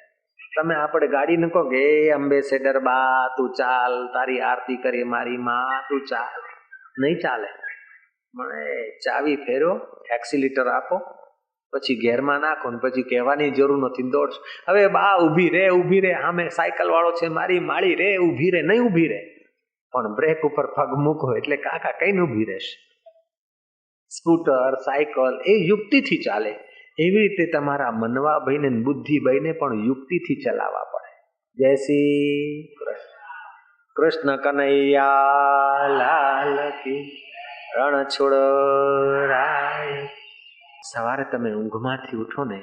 તમે આપણે ગાડીને કહો કે અંબેસેડર બા તું ચાલ, તારી આરતી કરી મારી માં, તું ચાલ, નહીં ચાલે. મને ચાવી ફેરો, એક્સિલેટર આપો, પછી ગેરમાં નાખો ને પછી કહેવાની જરૂર નથી, દોડ. હવે બા ઊભી રે, સામે સાયકલ વાળો છે મારી માળી રે, ઊભી રે, નહીં ઊભી રે, પણ બ્રેક ઉપર પગ મૂકો એટલે કાકા કઈને ઊભી રહેશે. સ્કૂટર, સાયકલ એ યુક્તિથી ચાલે. એવી રીતે તમારા મનવા ભાઈને બુદ્ધિ ભાઈને પણ યુક્તિથી ચલાવવા પડે. જય શ્રી કૃષ્ણ. કૃષ્ણ કનૈયા લાલ કી, રણછોડરાય. સવારે તમે ઊંઘમાંથી ઉઠો ને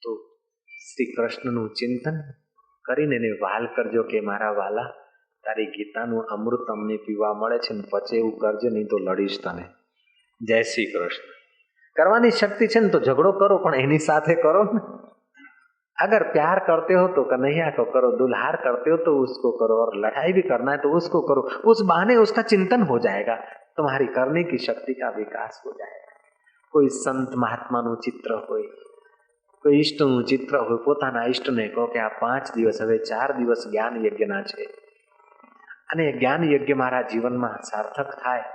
તો શ્રી કૃષ્ણનું ચિંતન કરીને એને વહાલ કરજો કે મારા વાલા, તારી ગીતાનું અમૃત અમને પીવા મળે છે ને પચે એવું કરજે, નહીં તો લડીશ તને. જય શ્રી કૃષ્ણ. કરવાની શક્તિ છે ને તો ઝઘડો કરો, પણ એની સાથે કરો ને. अगर प्यार करते हो तो कन्हैया को करो, दुल्हार करते हो तो उसको करो, और लड़ाई भी करना है तो उसको करो. उस बहाने उसका चिंतन हो जाएगा, तुम्हारी करने की शक्ति का विकास हो जाएगा. કોઈ સંત મહાત્માનું ચિત્ર હોય, કોઈ ઈષ્ટનું ચિત્ર હોય, પોતાના ઈષ્ટને કહો કે આ 5 દિવસ, હવે 4 દિવસ જ્ઞાન યજ્ઞના છે અને જ્ઞાન યજ્ઞ મારા જીવનમાં સાર્થક થાય,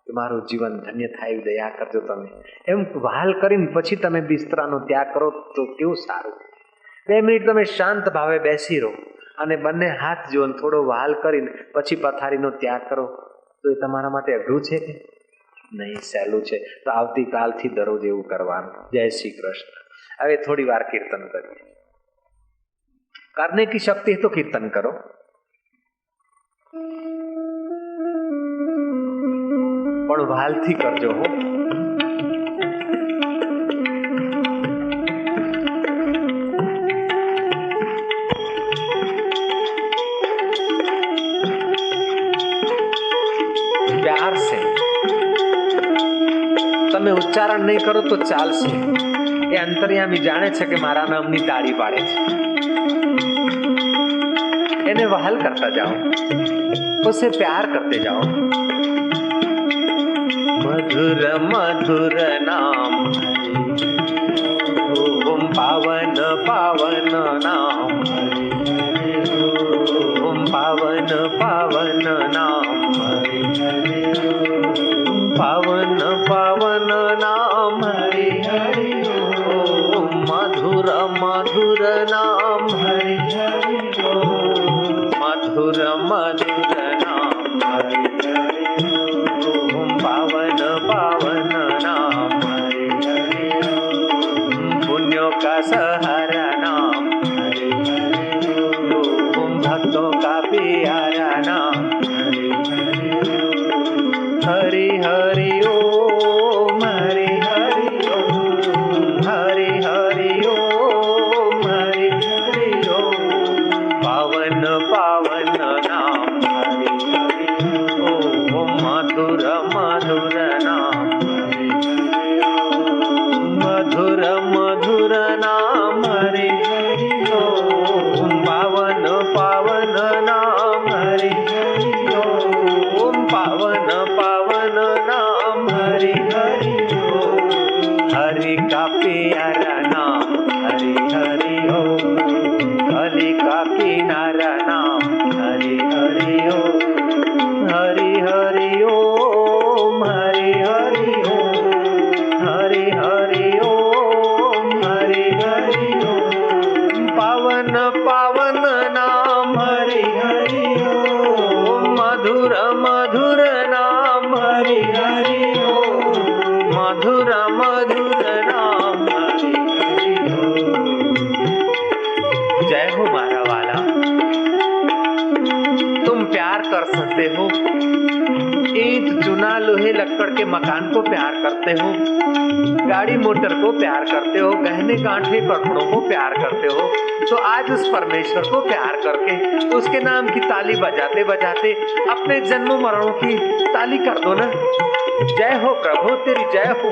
કે મારું જીવન ધન્ય થાય, દયા કરજો તમે. એમ વહાલ કરીને પછી તમે બિસ્તરાનો ત્યાગ કરો તો કેવું સારું. 2 મિનિટ તમે શાંત ભાવે બેસી રહો અને બંને હાથ જોઈને થોડો વહાલ કરીને પછી પથારીનો ત્યાગ કરો, તો એ તમારા માટે અઘરું છે કે નહીં? સહેલું છે. તો આવતીકાલથી દરરોજ એવું કરવાનું. જય શ્રી કૃષ્ણ. હવે થોડી વાર કીર્તન કરીએ. કરને કી શક્તિ તો કીર્તન કરો. પણ વહાલથી કરજો હો. प्यार से તમે ઉચ્ચારણ નહીં કરો તો ચાલશે. એ અંતર્યામી જાણે છે કે મારા નામની તાળી પાડે છે. એને વહાલ કરતા જાઓ, ઉસે પ્યાર કરતે જાઓ. મધુર મધુર નામ, ઓમ પાવન પાવન નામ, ઓમ પાવન પાવન નામ, પાવન પાવન નામ, હરિ હરિ ઓમ. મધુર મધુર નામ, હરિ હરિ ઓમ. મધુર મધુર નામ, હરિ હરિ ઓમ. પાવન પાવન નામ, હરિ હરિ ઓમ. પુણ્યો કા સહારા નામ, હરિ હરિ ઓમ. ભક્તों का प्यारा नाम, हरि हरि ओम. हरि हरि ओम, हरि हरि ओम. हरि हरि ओम, हरि हरि ओम. पावन पावन नाम, हरि हरि ओम. मधुर मधुर नाम, हरि हरि ओम. मधुर मधुर नाम, हरि हरि ओम. पावन पावन नाम, हरि हरि ओम. पावन पावन नाम, हरि हरि ओम. हरि का प्यारा नाम, हरि हरि ओम. कली का किनारा नाम, हरि हरि ओम. हरि हरि ओम, हरि हरि ओम. हरि हरि ओम, हरि हरि ओम. पावन पावन नाम, हरि हरि ओम. मधुर मधुर नाम, हरि हरि ओम. मधुर मधुर नाम, हरि हरि ओम. जय हो मारा वाला. तुम प्यार कर सकते हो, ईंट चुना लो लोहे लक्कड़ के मकान को प्यार करते हो, गाड़ी मोटर को प्यार करते हो, गहने गांठे कपड़ों को प्यार करते हो, तो आज उस परमेश्वर को प्यार करके उसके नाम की ताली बजाते बजाते अपने जन्म मरणों की ताली कर दो ना। जय हो प्रभु तेरी जय हो।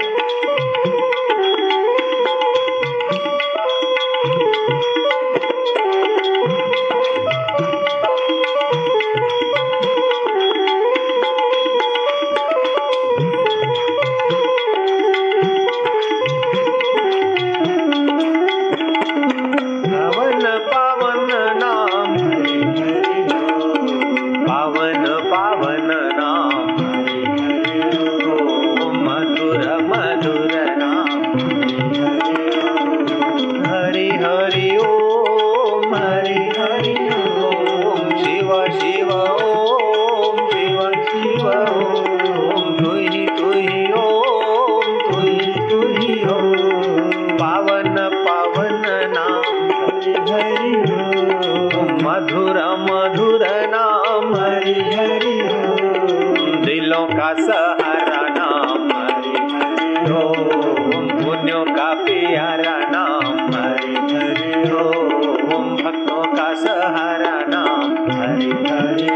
मधुर मधुर नाम हरि हरि ओम, दिलों का सहारा नाम हरि हरि ओम, पुण्यों का प्यारा नाम हरि हरि ओम, भक्तों का सहारा नाम हरि हरि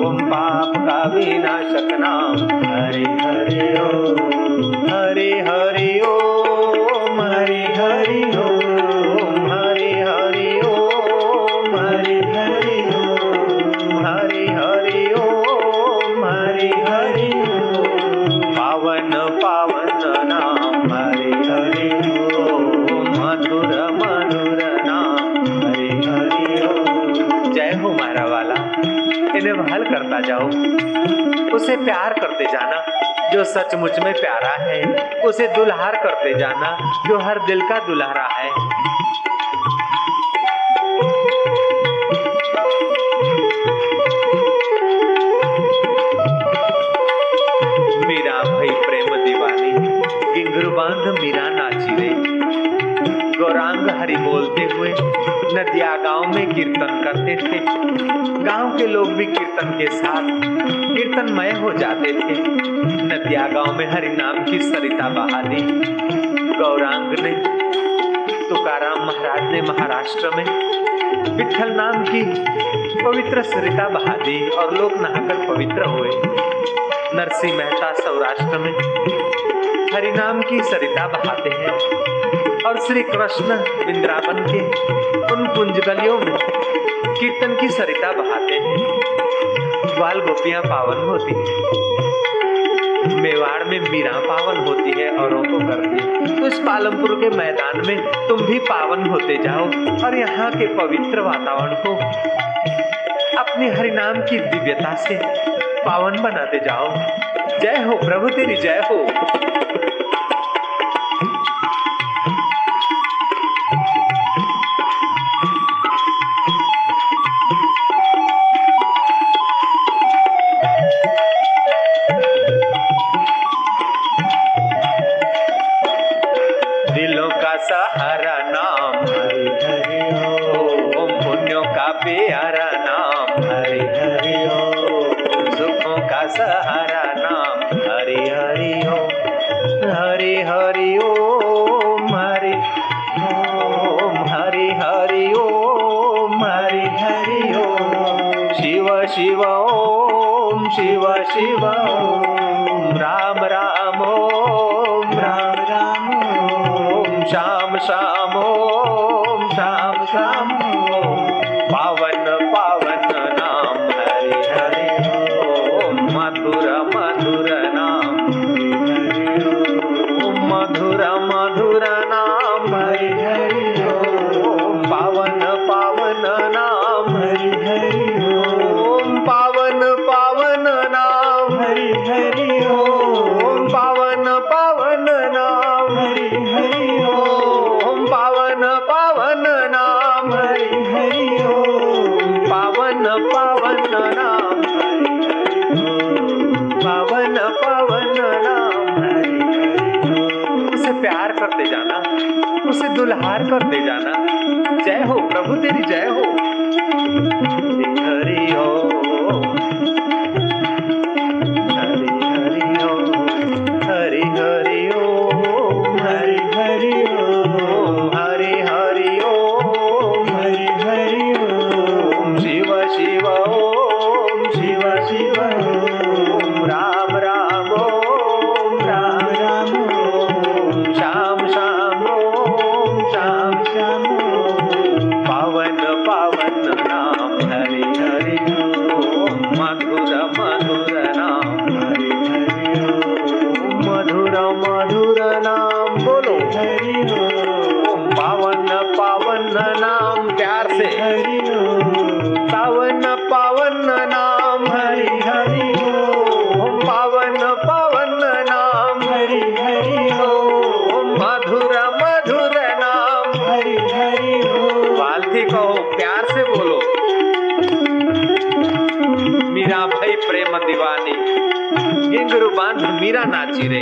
ओम, पाप का विनाशक नाम हरि हरि ओम, हरि हरि ओम, हरि हरि ओम, हरि हरि ओम, हरि हरि ओम, हरि हरि ओम, हरि हरि ओम, पावन पावन नाम हरि हरि ओम, मधुर मधुर नाम हरि हरि ओम। जय हो मारा वाला, इन्हें बहाल करता जाओ, उसे प्यार करते जाना जो सचमुच में प्यारा है, उसे दुल्हार करते जाना जो हर दिल का दुल्हारा है। मीरा भई प्रेम दीवानी, घिंघरू बांध मीरा नाची रे। गौरांग हरि बोलते हुए नदिया गांव में कीर्तन करते थे। गांव के लोग भी कीर्तन के साथ कीर्तनमय हो जाते थे। नदिया गांव में हरि नाम की सरिता बहा दी। गौरांग ने, तुकाराम महाराज ने महाराष्ट्र में विठल नाम की पवित्र सरिता बहा दी और लोग नहाकर पवित्र हुए। नरसिंह मेहता सौराष्ट्र में हरि नाम की सरिता बहाते हैं और श्री कृष्ण वृंदावन के उन कुंज गलियों में कीर्तन की सरिता बहाते हैं। ग्वाल गोपियां पावन होती हैं, मेवाड़ में मीरा पावन होती है, औरों को करती है। तो इस पालमपुर के मैदान में तुम भी पावन होते जाओ और यहाँ के पवित्र वातावरण को अपनी हरि नाम की दिव्यता से पावन बनाते जाओ। जय हो प्रभु तेरी जय हो। दिलों का सहारा नाम हरि हरि ओम, पुण्यों का प्यारा नाम हरि हरि ओम, सुखों का सहारा नाम हरि हरि ओम, हरि हरि ओम, हरि ओम, हरि हरि ओम, हरि हरि ओम, शिव शिव ओम, शिव शिव ओम, राम राम ओम, राम राम ओम, श्याम श्याम ओम, श्याम श्याम ओम, पावन पावन नाम हरि हरि ओम, मधुर मधुर नाम हरि हरि ओम, मधुर मधुर नाम हरि हरि ओम, पावन पावन नाम हरि हरि ओम, पावन पावन नाम हरि हरि ओम, पावन पावन नाम हरि हरि ओम, पावन पावन नाम हरि हरि ओम, पावन पावन नाम हरि हरि ओम, पावन पावन नाम हरि हरि ओम। उसे प्यार करते जाना, उसे दुल्हार करते जाना। जय हो प्रभु तेरी जय हो। हरि ओम, हरि हरि मधुर मधुर नाम बोलो हरि ओम। पावन पावन नाम प्यार से हरि ओम। पावन पावन नाम हरि हरि ओम। पावन पावन नाम हरि हरि ओम। मधुर मधुर नाम हरि हरि ओम। वाल्थी कहो प्यार से बोलो मीरा भाई प्रेम दीवानी गिंगरू बांध मीरा नाची रे।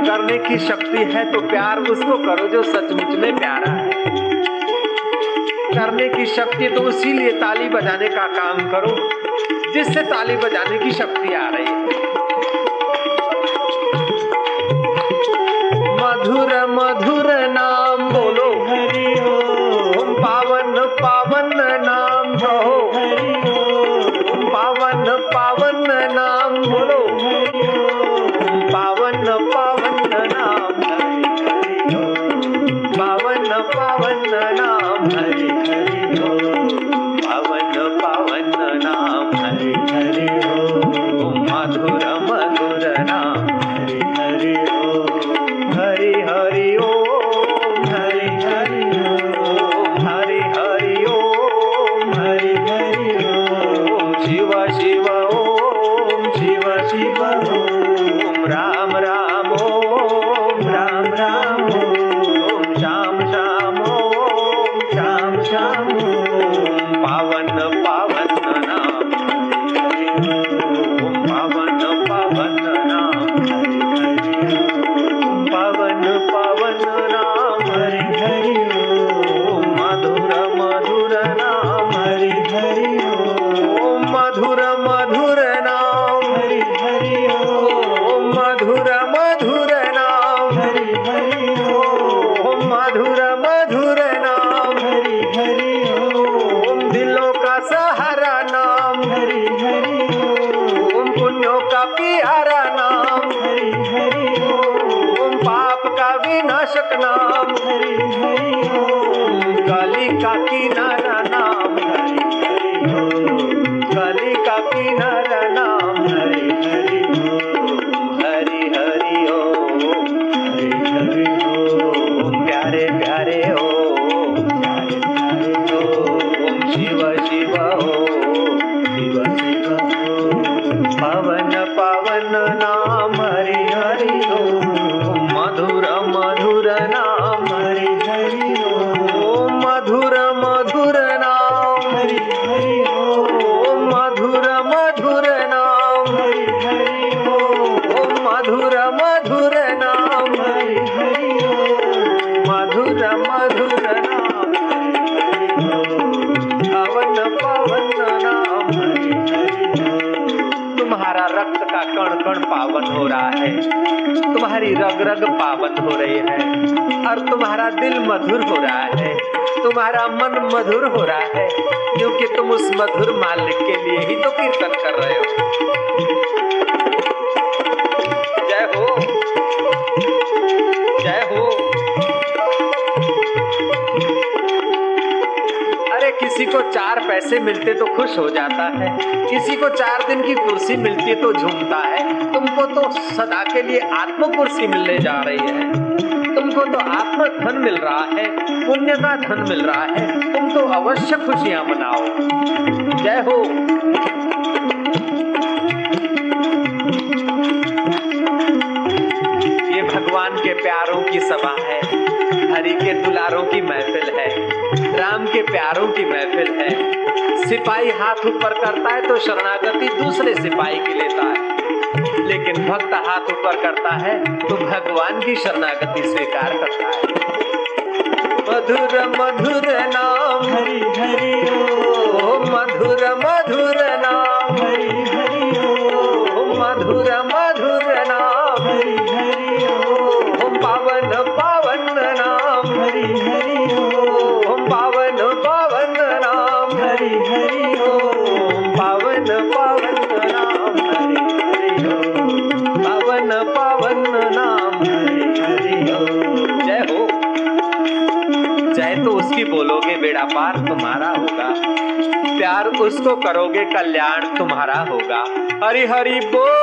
करने की शक्ति है तो प्यार उसको करो जो सचमुच में प्यारा है। करने की शक्ति तो इसीलिए ताली बजाने का काम करो जिससे ताली बजाने की शक्ति आ रही है। मधुर मधुर नाम बोलो हरि ओम। पावन पावन नाम कहो हरि ओम। पावन पावन नाम बोलो हरि ओम। पावन पावन नाम हरि ओम। पावन पावन नाम हरि हरि ओम। पावन पावन नाम हरि हरि ओम। मधुर मधुर नाम हरि हरि ओम। हरि हरि ओम हरि हरि ओम। हरि हरि ओम हरि हरि ओम। शिव शिव ओम शिव शिव ओम। राम राम ओम राम राम ओम। श्याम श्याम ओम श्याम श्याम ओम। पावन पावन नाम हरि ओम। पावन पावन नाम पावन पावन नाम हरि हरि ओम। मधुर मधुर नाम हरि हरि ओम। मधुर मधुर नाम हरि हरि ओम। मधुर मधुर नाम हरि हरि ओम। मधुर मधुर नाम हरि हरि ओम। दिलों का सहारा नाम हरि हरि ओम। पुण्यों का प्यारा नाम हरि हरि ओम। पाप का विनाशक नाम हरि हरि ओम। कली का किनारा नाम हरि हरि ओम। कली का किनारा नाम हरि हरि ओम। हरि हरि ओम हरि हरि ओम। प्यारे प्यारे ओम प्यारे प्यारे ओम शिव शिव ओम शिव शिव ओम। पावन पावन नाम हरि हरि ओम मधुर मधुर नाम हरि हरि ओम। मधुर मधुर नाम हरि हरि ओम। मधुर मधुर नाम हरि हरि ओम। मधुर मधुर नाम हरि हरि ओम। मधुर मधुर नाम पावन पावन नाम हरि हरि ओम। तुम्हारा रक्त का कण कण पावन हो रहा है, तुम्हारी रग रग पावन हो रही है और तुम्हारा दिल मधुर हो रहा है, तुम्हारा मन मधुर हो रहा है क्योंकि तुम उस मधुर मालिक के लिए ही तो कीर्तन कर रहे हो। जय हो जय हो। अरे किसी को 4 पैसे मिलते तो खुश हो जाता है, किसी को 4 दिन की कुर्सी मिलती है तो झूमता है, तुमको तो सदा के लिए आत्म कुर्सी मिलने जा रही है, तुमको तो आत्म धन मिल रहा है, पुण्य का धन मिल रहा है, तुम तो अवश्य खुशियां मनाओ। जय हो। ये भगवान के प्यारों की सभा है, हरि के दुलारों की महफिल है, राम के प्यारों की महफिल है। सिपाही हाथ ऊपर करता है तो शरणागति दूसरे सिपाही की लेता है, लेकिन भक्त हाथ ऊपर करता है तो भगवान की शरणागति स्वीकार करता है। मधुर मधुर नाम हरि हरि ओम। मधुर मधुर नाम हरि हरि ओम। मधुर मधुर नाम हरि हरि ओम। पावन पावन नाम हरि हरि ओम। पावन पावन नाम हरि हरि ओम। पावन पावन नाम हरि हरि ओम। पावन पावन नाम हरि हरि ओम। जय हो। जय तो उसकी बोलोगे बेड़ा पार तुम्हारा होगा, प्यार उसको करोगे कल्याण तुम्हारा होगा। हरि हरि बोल।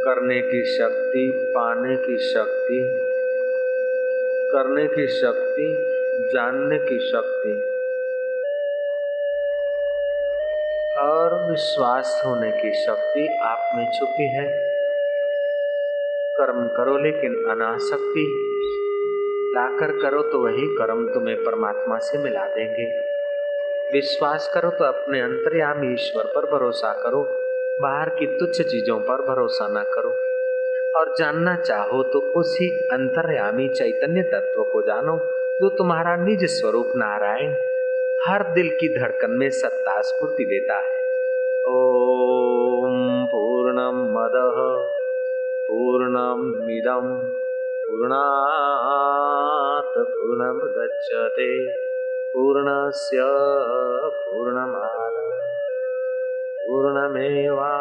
करने की शक्ति, पाने की शक्ति, करने की शक्ति, जानने की शक्ति और विश्वास होने की शक्ति आप में छुपी है। कर्म करो लेकिन अनासक्ति लाकर करो तो वही कर्म तुम्हें परमात्मा से मिला देंगे। विश्वास करो तो अपने अंतर्यामी ईश्वर पर भरोसा करो, बाहर की तुच्छ चीजों पर भरोसा न करो। और जानना चाहो तो उसी अंतर्यामी चैतन्य तत्व को जानो जो तुम्हारा निज स्वरूप नारायण हर दिल की धड़कन में सत्ता स्फूर्ति देता है। ओम पूर्णम मदः पूर्णमिदं पूर्णात् पूर्णमुदच्यते पूर्णस्य पूर्णमादाय पूर्णमेवावशिष्यते।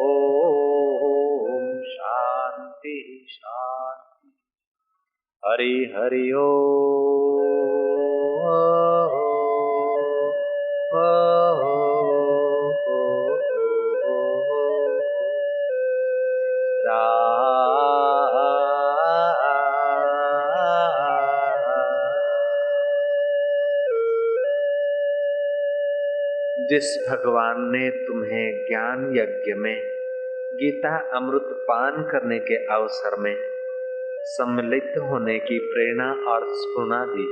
ओम शांति शांति। हरि हरि जिस भगवान ने तुम्हें ज्ञान यज्ञ में गीता अमृत पान करने के अवसर में सम्मिलित होने की प्रेरणा और स्फूर्णा दी,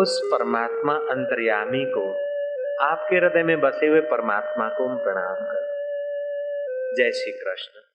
उस परमात्मा अंतर्यामी को, आपके हृदय में बसे हुए परमात्मा को प्रणाम कर। जय श्री कृष्ण।